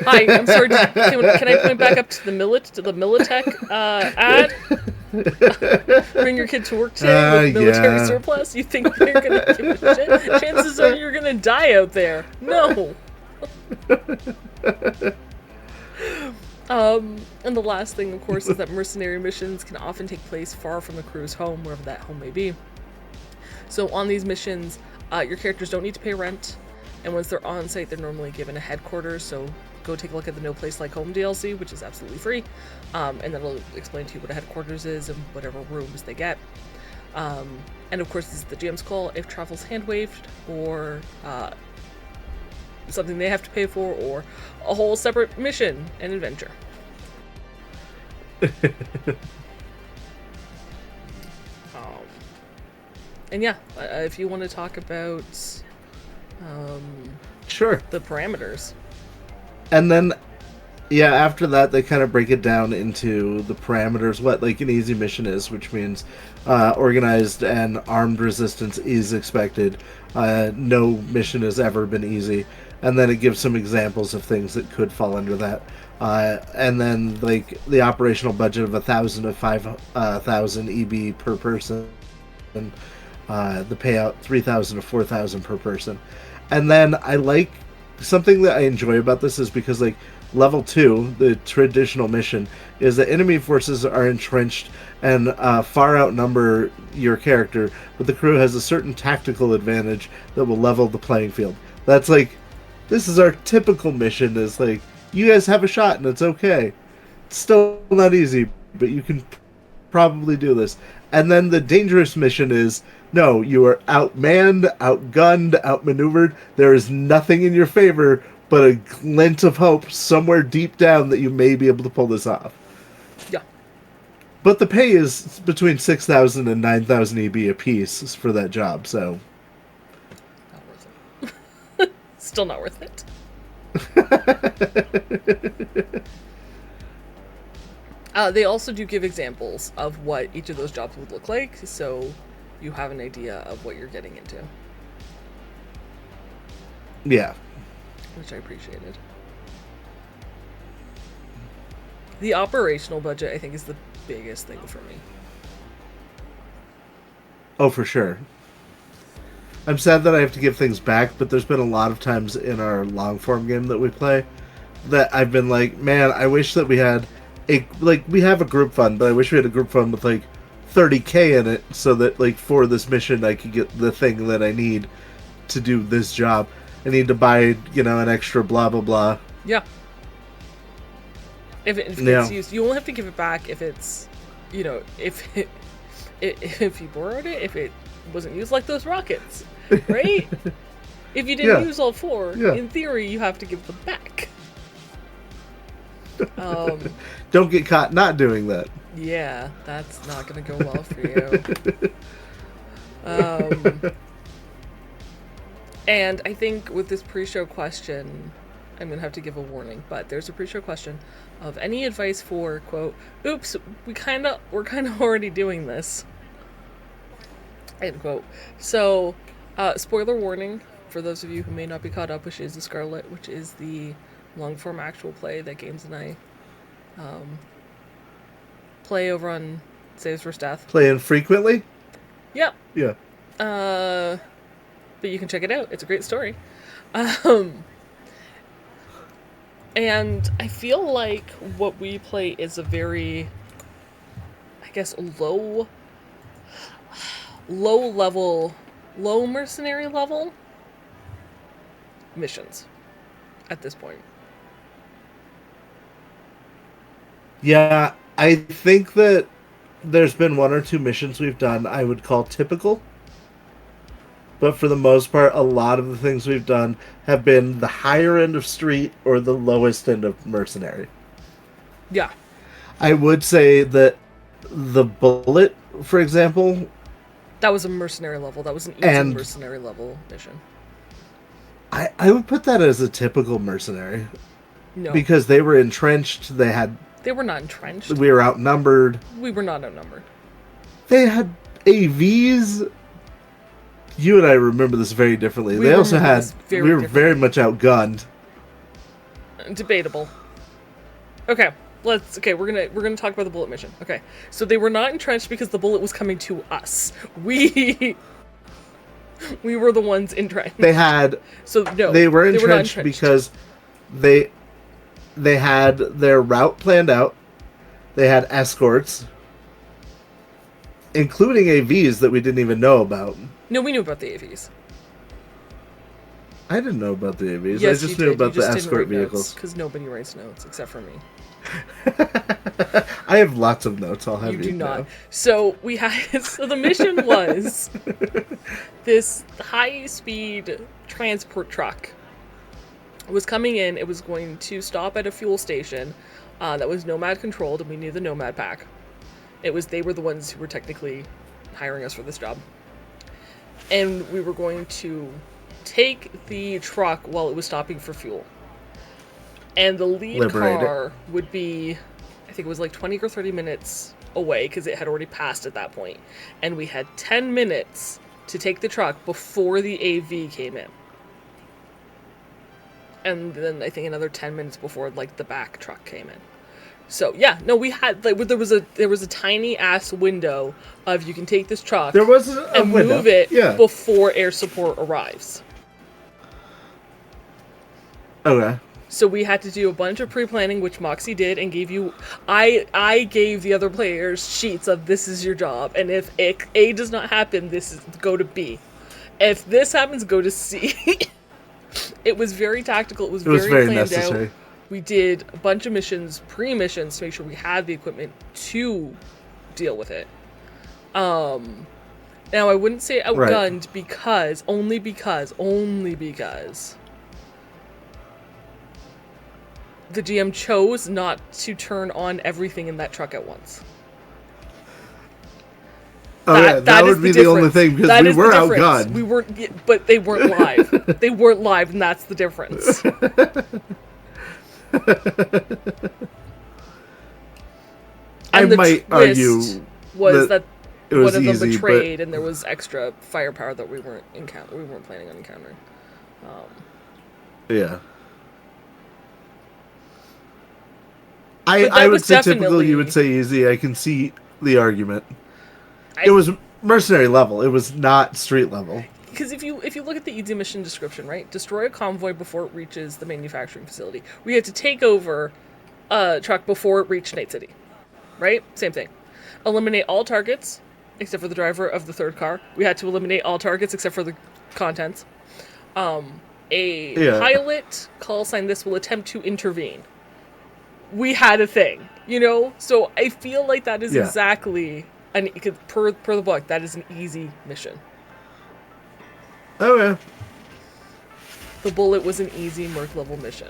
Hi, I'm sorry. Can I point back up to the Militech ad? Bring your kid to work today with military surplus? You think they're going to give a shit? Chances are you're going to die out there. No. And the last thing, of course, is that mercenary missions can often take place far from the crew's home, wherever that home may be. So on these missions, your characters don't need to pay rent, and once they're on site, they're normally given a headquarters. So go take a look at the No Place Like Home DLC, which is absolutely free, and that'll explain to you what a headquarters is and whatever rooms they get. And of course, this is the GM's call if travel's hand-waved, or something they have to pay for, or a whole separate mission and adventure. And yeah, if you want to talk about sure, the parameters. And then after that they kind of break it down into the parameters, what like an easy mission is, which means organized and armed resistance is expected. No mission has ever been easy. And then it gives some examples of things that could fall under that. And then like the operational budget of 1,000 to 5,000 EB per person. And the payout 3,000 to 4,000 per person. And then I like something that I enjoy about this is because like level 2, the traditional mission, is that enemy forces are entrenched and far outnumber your character, but the crew has a certain tactical advantage that will level the playing field. That's like, this is our typical mission, is like, you guys have a shot and it's okay. It's still not easy, but you can probably do this. And then the dangerous mission is, no, you are outmanned, outgunned, outmaneuvered. There is nothing in your favor but a glint of hope somewhere deep down that you may be able to pull this off. Yeah. But the pay is between 6,000 and 9,000 EB a piece for that job, so... Not worth it. Still not worth it. They also do give examples of what each of those jobs would look like, so you have an idea of what you're getting into. Yeah. Which I appreciated. The operational budget, I think, is the biggest thing for me. Oh, for sure. I'm sad that I have to give things back, but there's been a lot of times in our long-form game that we play that I've been like, man, I wish that we had we have a group fund, but I wish we had a group fund with like 30K in it so that like for this mission I could get the thing that I need to do this job. I need to buy, an extra blah blah blah. Yeah. If it gets used, you only have to give it back if it's you know, if you borrowed it, if it wasn't used like those rockets, right? If you didn't use all 4, in theory, you have to give them back. Don't get caught not doing that. Yeah, that's not going to go well for you. And I think with this pre-show question, I'm going to have to give a warning, but there's a pre-show question of any advice for, quote, oops, we're kind of already doing this, end quote. So, spoiler warning for those of you who may not be caught up, which is the Scarlet, which is the long-form actual play that Games and I play over on Saves First Death. Play infrequently? Yep. Yeah. But you can check it out. It's a great story. And I feel like what we play is a very, I guess, low mercenary level missions at this point. Yeah, I think that there's been 1 or 2 missions we've done I would call typical. But for the most part, a lot of the things we've done have been the higher end of street or the lowest end of mercenary. Yeah. I would say that the bullet, for example... That was a mercenary level. That was an easy mercenary level mission. I would put that as a typical mercenary. No. Because they were entrenched, They were not entrenched. We were outnumbered. We were not outnumbered. They had AVs... You and I remember this very differently. We were very much outgunned. Debatable. Okay, we're gonna talk about the bullet mission. Okay, so they were not entrenched because the bullet was coming to us. We were the ones entrenched. They were entrenched because they had their route planned out. They had escorts, including AVs that we didn't even know about. No, we knew about the AVs. I didn't know about the AVs. Yes, I just knew about the escort vehicles. Because nobody writes notes except for me. I have lots of notes. I'll have you do not. know. So the mission was this high-speed transport truck was coming in. It was going to stop at a fuel station that was Nomad controlled, and we knew the Nomad pack. They were the ones who were technically hiring us for this job. And we were going to take the truck while it was stopping for fuel. And the lead car would be, I think it was like 20 or 30 minutes away because it had already passed at that point. And we had 10 minutes to take the truck before the AV came in. And then I think another 10 minutes before like the back truck came in. So yeah, no, we had there was a tiny ass window of you can take this truck and move it before air support arrives. Okay. So we had to do a bunch of pre-planning, which Moxie did, and gave you. I gave the other players sheets of this is your job, and if A does not happen, go to B. If this happens, go to C. It was very tactical. It was very planned necessary. Out. We did a bunch of missions, pre-missions, to make sure we had the equipment to deal with it. Now, I wouldn't say outgunned only because the GM chose not to turn on everything in that truck at once. That would be the only thing, because we were outgunned. We weren't, but they weren't live. They weren't live, and that's the difference. I might argue that it was one of them easy, betrayed, and there was extra firepower that we weren't planning on encountering. Yeah. I would say typical, you would say easy. I can see the argument. It was mercenary level. It was not street level. Because if you look at the easy mission description, right? Destroy a convoy before it reaches the manufacturing facility. We had to take over a truck before it reached Night City. Right? Same thing. Eliminate all targets, except for the driver of the third car. We had to eliminate all targets except for the contents. Pilot, call sign this, will attempt to intervene. We had a thing. You know? So I feel like that is Yeah. exactly, per the book, that is an easy mission. Oh yeah. The bullet was an easy Merc level mission.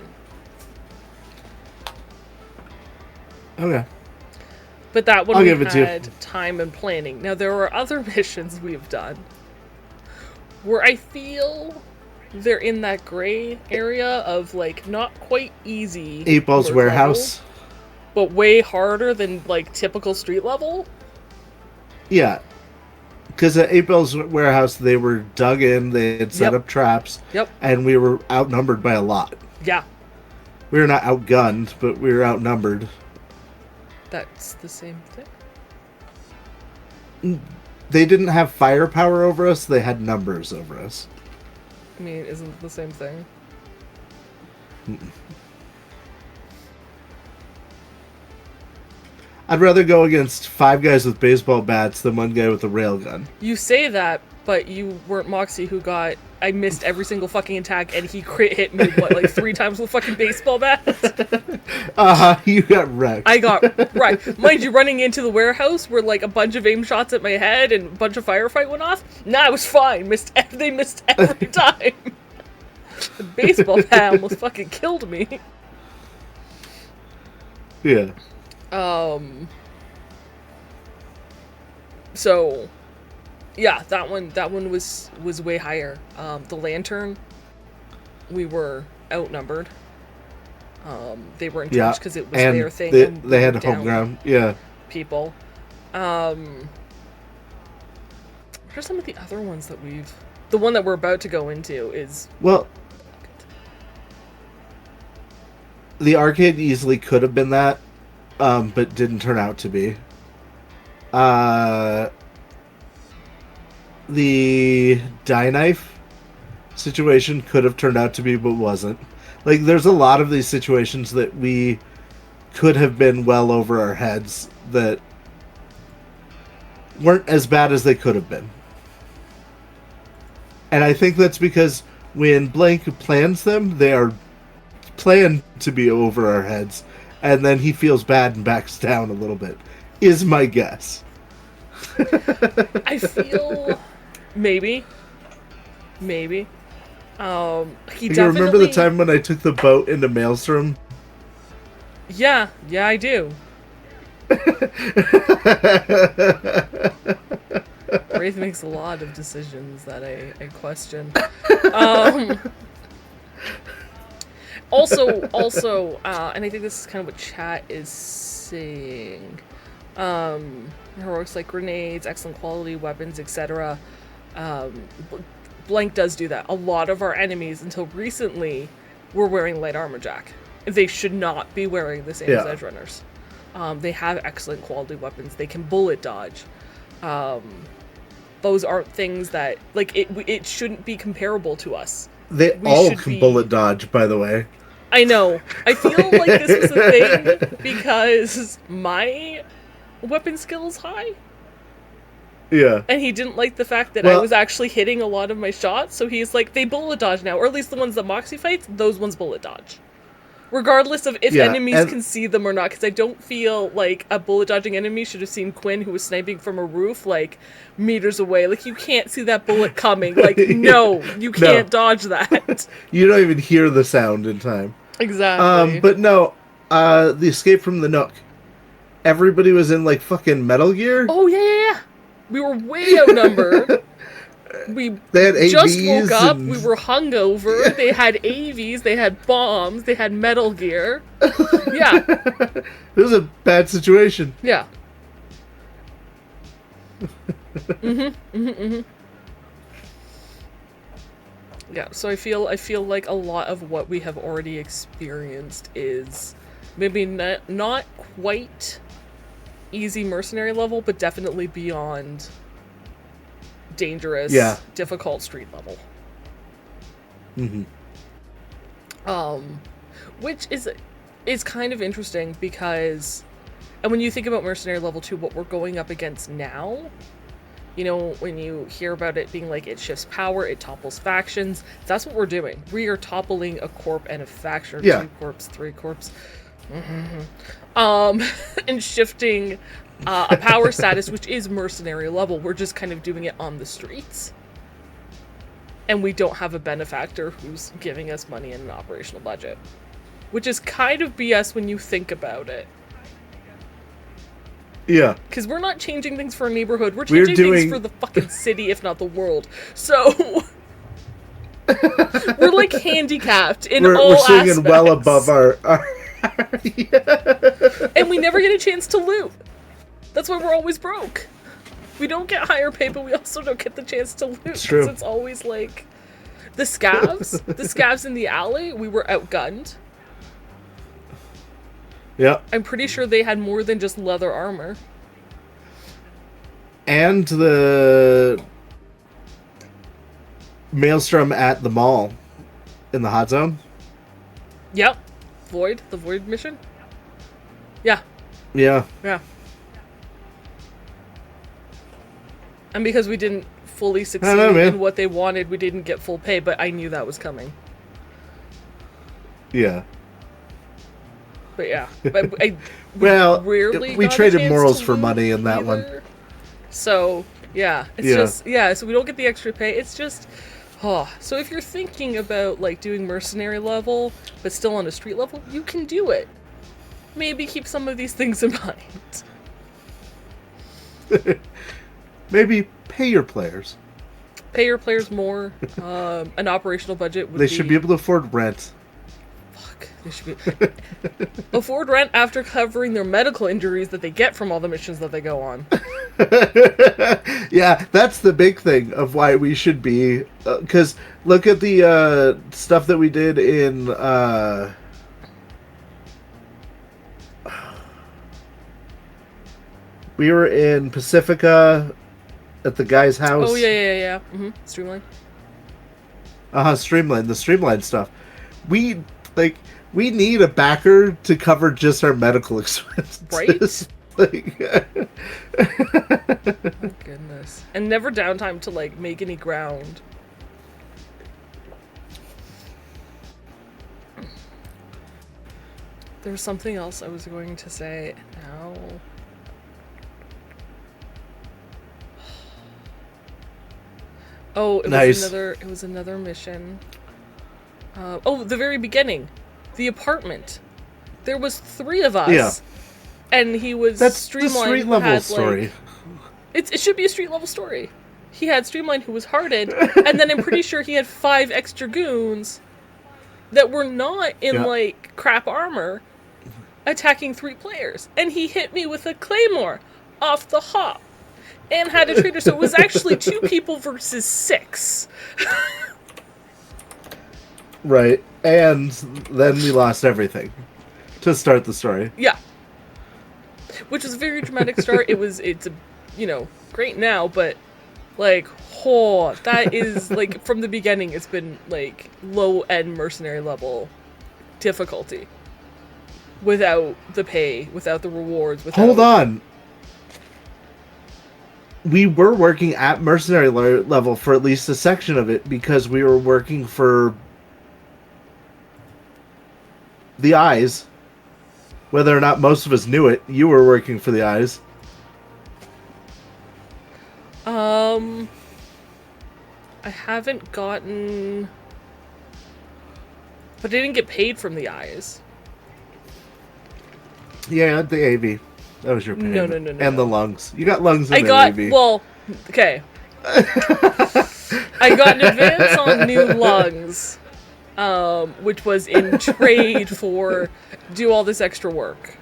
Okay. But that one I'll we give it to you. had time and planning. Now there are other missions we have done where I feel they're in that gray area of like not quite easy 8 Ball's Merc Warehouse. level, but way harder than like typical street level. Yeah. Because at 8 Ball's Warehouse, they were dug in, they had set Yep. up traps, Yep. and we were outnumbered by a lot. Yeah. We were not outgunned, but we were outnumbered. That's the same thing. They didn't have firepower over us, they had numbers over us. I mean, isn't it the same thing? I'd rather go against 5 guys with baseball bats than 1 guy with a railgun. You say that, but you weren't Moxie who got... I missed every single fucking attack, and he crit hit me, what, like 3 times with fucking baseball bat? You got wrecked. I got right. Mind you, running into the warehouse where like a bunch of aim shots at my head and a bunch of firefight went off. Nah, I was fine. They missed every time. The baseball bat almost fucking killed me. Yeah. So, yeah, that one was way higher. The lantern, we were outnumbered. They were in charge because it was and their thing. They had home ground. Yeah. People. What are some of the other ones that we've... The one that we're about to go into is... Well, the arcade easily could have been that, but didn't turn out to be. The die knife situation could have turned out to be, but wasn't. Like, there's a lot of these situations that we could have been well over our heads that weren't as bad as they could have been. And I think that's because when Blank plans them, they are planned to be over our heads, and then he feels bad and backs down a little bit, is my guess. I feel... Maybe. He You definitely... remember the time when I took the boat into Maelstrom? Yeah, I do. Wraith makes a lot of decisions that I question. Also, and I think this is kind of what chat is saying. Heroics like grenades, excellent quality weapons, etc. Blank does do that. A lot of our enemies, until recently, were wearing light armor jack. They should not be wearing the same as edge runners. They have excellent quality weapons. They can bullet dodge. Those aren't things that, like, it shouldn't be comparable to us. They all can bullet dodge, by the way. I know. I feel like this was a thing because my weapon skill is high. Yeah. And he didn't like the fact that I was actually hitting a lot of my shots, so he's like, they bullet dodge now. Or at least the ones that Moxie fights, those ones bullet dodge. Regardless of if enemies can see them or not, because I don't feel like a bullet dodging enemy should have seen Quinn, who was sniping from a roof, like, meters away. Like, you can't see that bullet coming. Like, no, you can't dodge that. You don't even hear the sound in time. Exactly. But no, the escape from the Nook. Everybody was in, like, fucking Metal Gear. Oh, yeah. We were way outnumbered. They had AVs just woke up. We were hungover. They had AVs. They had bombs. They had Metal Gear. Yeah. It was a bad situation. Yeah. Yeah. So I feel like a lot of what we have already experienced is maybe not quite easy mercenary level, but definitely beyond dangerous, difficult street level. Which is kind of interesting because, and when you think about mercenary level 2, what we're going up against now, you know, when you hear about it being like it shifts power, it topples factions, that's what we're doing. We are toppling a corp and a faction, or 2 corps, 3 corps. And shifting a power status, which is mercenary level. We're just kind of doing it on the streets. And we don't have a benefactor who's giving us money in an operational budget. Which is kind of BS when you think about it. Yeah. Because we're not changing things for a neighborhood. We're changing things for the fucking city, if not the world. So... we're like handicapped in all aspects. We're swinging well above our yeah. And we never get a chance to loot. That's why we're always broke. We don't get higher pay, but we also don't get the chance to loot. It's true. It's always like the scavs in the alley, we were outgunned. Yeah. I'm pretty sure they had more than just leather armor. And the Maelstrom at the mall in the hot zone. Yep. The Void mission? Yeah. Yeah. Yeah. And because we didn't fully succeed in what they wanted, we didn't get full pay, but I knew that was coming. Yeah. But yeah. But we traded morals for money in that one. So, yeah. So we don't get the extra pay. It's just... So if you're thinking about like doing mercenary level, but still on a street level, you can do it. Maybe keep some of these things in mind. Maybe pay your players. Pay your players more. An operational budget would They should be able to afford rent. Fuck. They should be... afford rent after covering their medical injuries that they get from all the missions that they go on. Yeah, that's the big thing of why we should be, because look at the stuff that we did in we were in Pacifica at the guy's house. Oh yeah. Streamline. Streamline, the Streamline stuff. We need a backer to cover just our medical expenses. Right? Like, oh, goodness. And never downtime to like make any ground. There was something else I was going to say now. Oh, it was another mission. The very beginning. The apartment. There was 3 of us. Yeah. And he was Streamline. That's the street level story. It should be a street level story. He had Streamline who was hearted, and then I'm pretty sure he had 5 extra goons that were not in like crap armor attacking 3 players. And he hit me with a claymore off the hop and had a traitor, so it was actually 2 people versus 6. Right. And then we lost everything to start the story. Yeah. Which was a very dramatic start. It's great now, but like, that is like from the beginning it's been like low end mercenary level difficulty. Without the pay, without the rewards, Hold on. We were working at mercenary level for at least a section of it because we were working for the Eyes. Whether or not most of us knew it, you were working for the Eyes. I haven't gotten... But I didn't get paid from the Eyes. Yeah, the AV. That was your payment. No. And the lungs. You got lungs in the AV. Well, okay. I got an advance on new lungs, which was in trade for do all this extra work.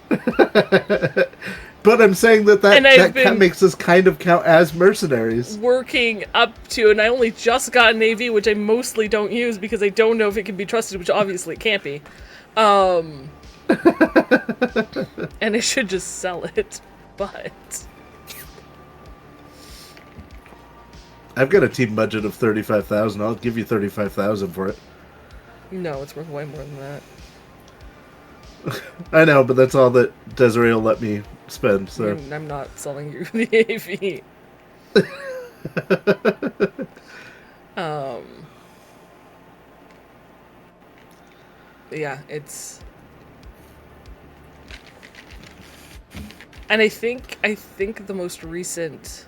But I'm saying that makes us kind of count as mercenaries. Working up to, and I only just got an AV, which I mostly don't use because I don't know if it can be trusted, which obviously it can't be. And I should just sell it, but... I've got a team budget of $35,000. I'll give you $35,000 for it. No, it's worth way more than that. I know, but that's all that Desiree will let me spend. So I'm not selling you the AV. Yeah, it's... And I think the most recent,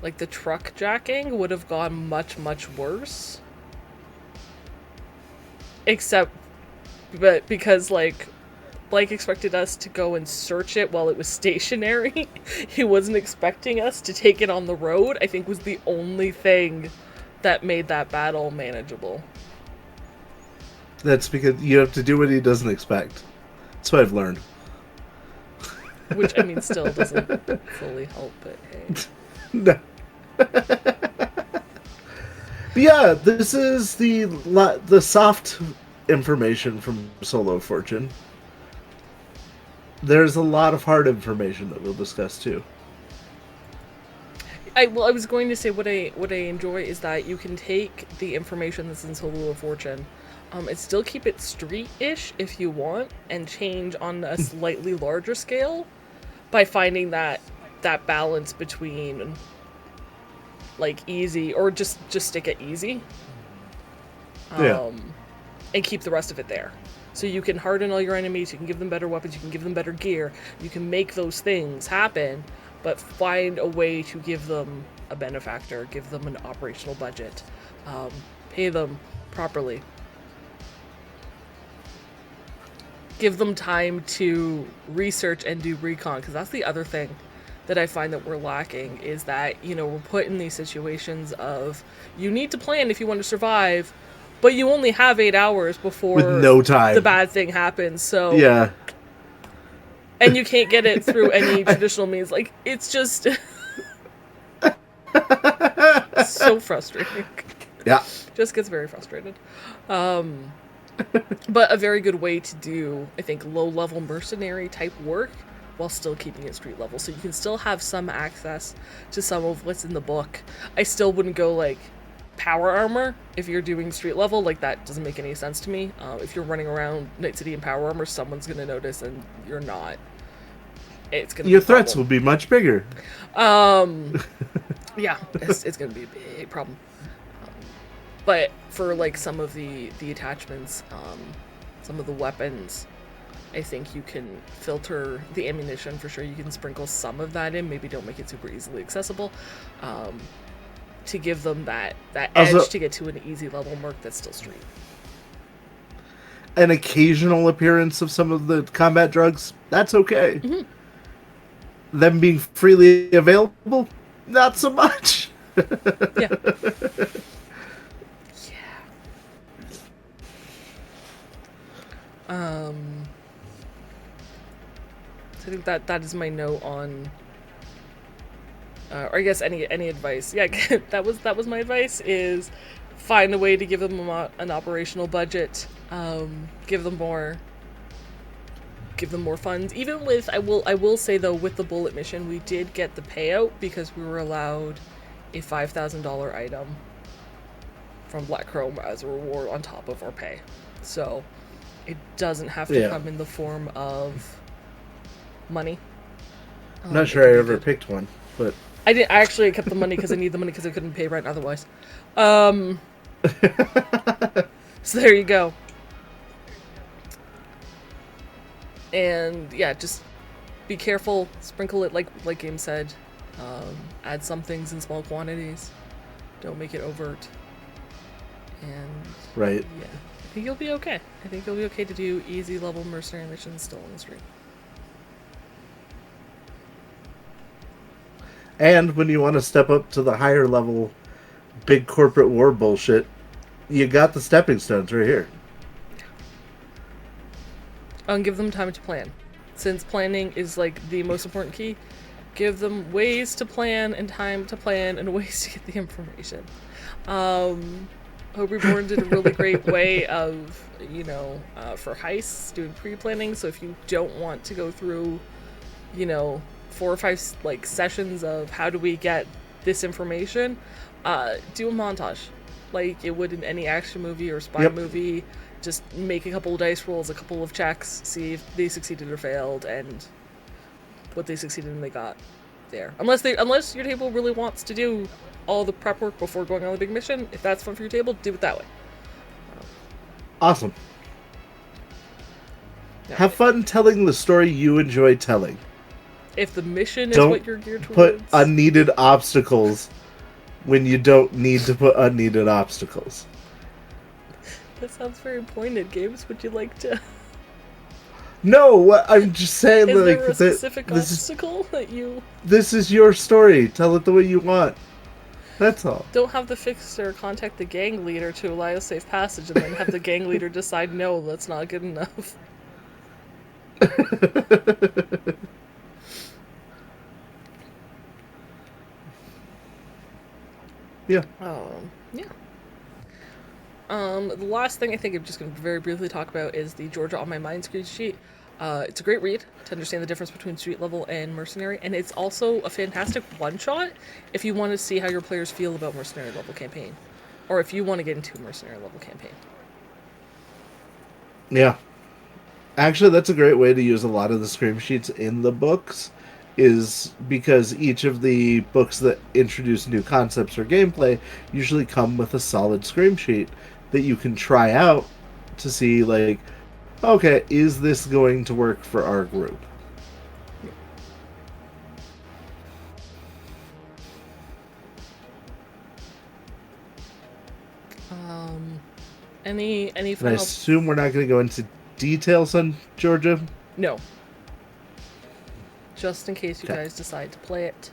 like the truck jacking, would have gone much, much worse. But because like Blake expected us to go and search it while it was stationary, he wasn't expecting us to take it on the road, I think was the only thing that made that battle manageable. That's because you have to do what he doesn't expect. That's what I've learned. Which, I mean, still doesn't fully help, but hey. No. But yeah, this is the soft information from Solo Fortune. There's a lot of hard information that we'll discuss too. I was going to say what I enjoy is that you can take the information that's in Solo of Fortune, and still keep it street-ish if you want, and change on a slightly larger scale by finding that balance between like easy or just stick it easy, and keep the rest of it there. So you can harden all your enemies, you can give them better weapons, you can give them better gear, you can make those things happen, but find a way to give them a benefactor, give them an operational budget, pay them properly. Give them time to research and do recon, because that's the other thing that I find that we're lacking, is that, you know, we're put in these situations of, you need to plan if you want to survive, but you only have 8 hours before with no time the bad thing happens, so... Yeah. And you can't get it through any traditional means. Like, it's just... so frustrating. Yeah. Just gets very frustrated. But a very good way to do, I think, low-level mercenary type work while still keeping it street level. So you can still have some access to some of what's in the book. I still wouldn't go, like, power armor if you're doing street level. Like, that doesn't make any sense to me. If you're running around Night City in power armor, someone's going to notice, and you're not. It's gonna Your threats will be much bigger. Yeah, it's going to be a big problem. But for, like, some of the attachments, some of the weapons, I think you can filter the ammunition for sure. You can sprinkle some of that in. Maybe don't make it super easily accessible, to give them that edge also, to get to an easy level merc that's still street. An occasional appearance of some of the combat drugs, that's okay. Mm-hmm. Them being freely available, not so much. Yeah. So I think that is my note on, or I guess any advice. Yeah, that was my advice, is find a way to give them an operational budget, give them more funds. Even with, I will say though, with the bullet mission, we did get the payout because we were allowed a $5,000 item from Black Chrome as a reward on top of our pay. So it doesn't have to come in the form of money. I'm not sure I ever picked one, but I actually kept the money because I need the money because I couldn't pay rent otherwise. So there you go. And yeah, just be careful. Sprinkle it like Game said. Add some things in small quantities. Don't make it overt. And right. Yeah, I think you'll be okay. I think you'll be okay to do easy level mercenary missions still on the street. And when you want to step up to the higher level big corporate war bullshit, you got the stepping stones right here. And give them time to plan. Since planning is like the most important key, give them ways to plan and time to plan and ways to get the information. Hope Reborn did a really great way of, you know, for heists, doing pre-planning. So if you don't want to go through, you know, 4 or 5 like sessions of how do we get this information, do a montage like it would in any action movie or spy movie. Just make a couple of dice rolls, a couple of checks, see if they succeeded or failed, and what they succeeded and they got there. Unless your table really wants to do all the prep work before going on the big mission, if that's fun for your table, do it that way. Awesome. No. Have fun telling the story you enjoy telling. If the mission is Don't what you're geared put towards... unneeded obstacles when you don't need to put unneeded obstacles. That sounds very pointed. Games, would you like to... No, I'm just saying, Is like, there a specific this obstacle that you... This is your story. Tell it the way you want. That's all. Don't have the fixer contact the gang leader to allow a safe passage and then have the gang leader decide, no, that's not good enough. Yeah. Yeah. The last thing I think I'm just going to very briefly talk about is the Georgia on My Mind screen sheet. It's a great read to understand the difference between street level and mercenary, and it's also a fantastic one-shot if you want to see how your players feel about mercenary level campaign, or if you want to get into a mercenary level campaign. Yeah. Actually, that's a great way to use a lot of the scream sheets in the books, is because each of the books that introduce new concepts or gameplay usually come with a solid scream sheet that you can try out to see, like, okay, is this going to work for our group? Any And I final... assume we're not going to go into details on Georgia? No. Just in case you Okay. guys decide to play it.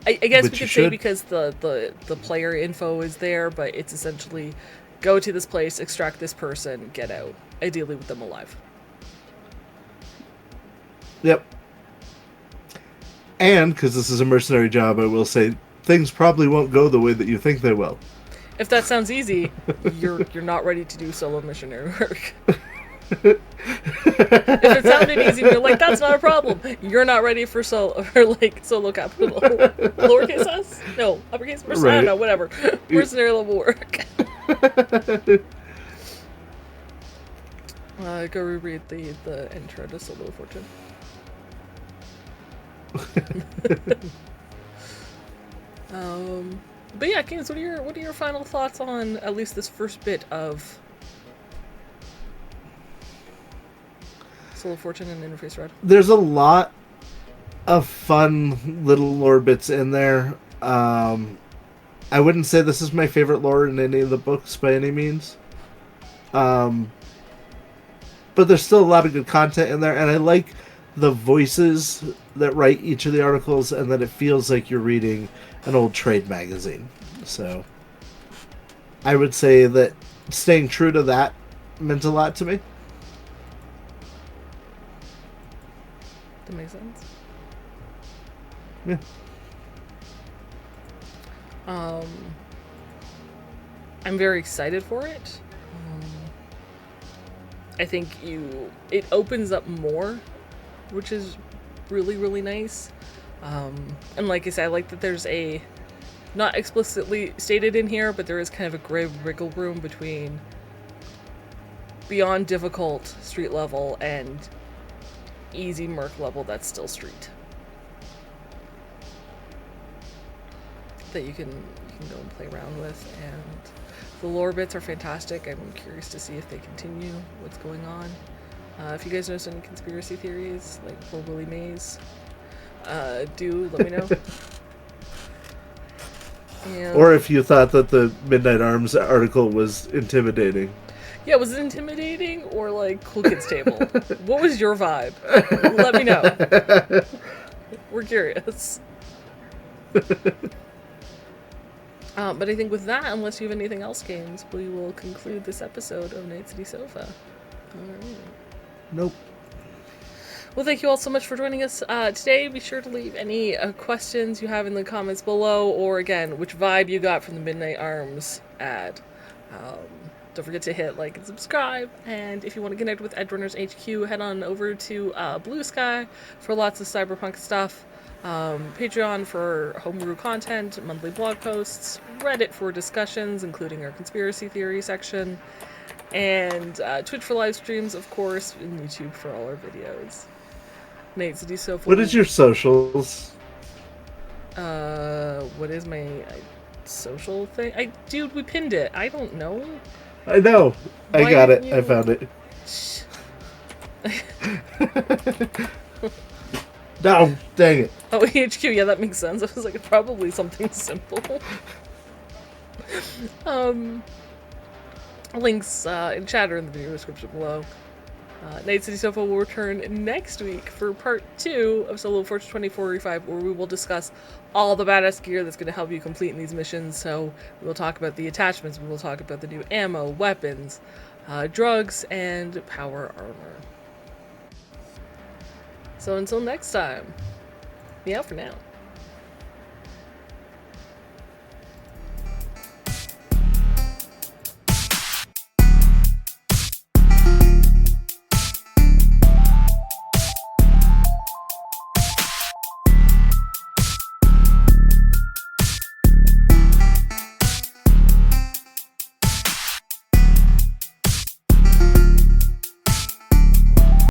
I guess Which we you could say should. because the player info is there, but it's essentially go to this place, extract this person, get out. Ideally with them alive. Yep. And, because this is a mercenary job, I will say, things probably won't go the way that you think they will. If that sounds easy, you're not ready to do solo missionary work. If it sounded easy, you're like, that's not a problem. You're not ready for solo capital. Lowercase s? No, uppercase. I don't know, whatever. Mercenary level work. Go reread the intro to Solo Fortune. But yeah, Games, what are your final thoughts on at least this first bit of Solo Fortune and Interface Red? There's a lot of fun little lore bits in there. I wouldn't say this is my favorite lore in any of the books by any means. But there's still a lot of good content in there, and I like the voices that write each of the articles, and that it feels like you're reading an old trade magazine. So I would say that staying true to that meant a lot to me. That makes sense. Yeah. I'm very excited for it. I think it opens up more, which is really, really nice. And like I said, I like that there's a, not explicitly stated in here, but there is kind of a gray wiggle room between beyond difficult street level and easy Merc level that's still street. That you can go and play around with, and the lore bits are fantastic. I'm curious to see if they continue what's going on. If you guys notice any conspiracy theories, like for Willie Mays, do let me know. And Or if you thought that the Midnight Arms article was intimidating. yeah, was it intimidating or like Cool Kids Table? What was your vibe? Let me know. We're curious. But I think with that, unless you have anything else, Games, we will conclude this episode of Night City Sofa. Alright. Nope. Well, thank you all so much for joining us today. Be sure to leave any questions you have in the comments below, or again, which vibe you got from the Midnight Arms ad. Don't forget to hit like and subscribe, and if you want to connect with Edrunners HQ, head on over to Blue Sky for lots of Cyberpunk stuff. Patreon for homebrew content, monthly blog posts, Reddit for discussions, including our conspiracy theory section, and Twitch for live streams, of course, and YouTube for all our videos. Night City Sofa. What is your socials? What is my social thing? Dude, we pinned it. I don't know. I know. Why I got it. didn't I you- found it. Shh. No, dang it. Oh, HQ, yeah, that makes sense. I was like, probably something simple. Links in chat or in the video description below. Night City Sofa will return next week for part 2 of Solo Forge 2445, where we will discuss all the badass gear that's going to help you complete in these missions. So we will talk about the attachments, we will talk about the new ammo, weapons, drugs, and power armor. So until next time, meow for now.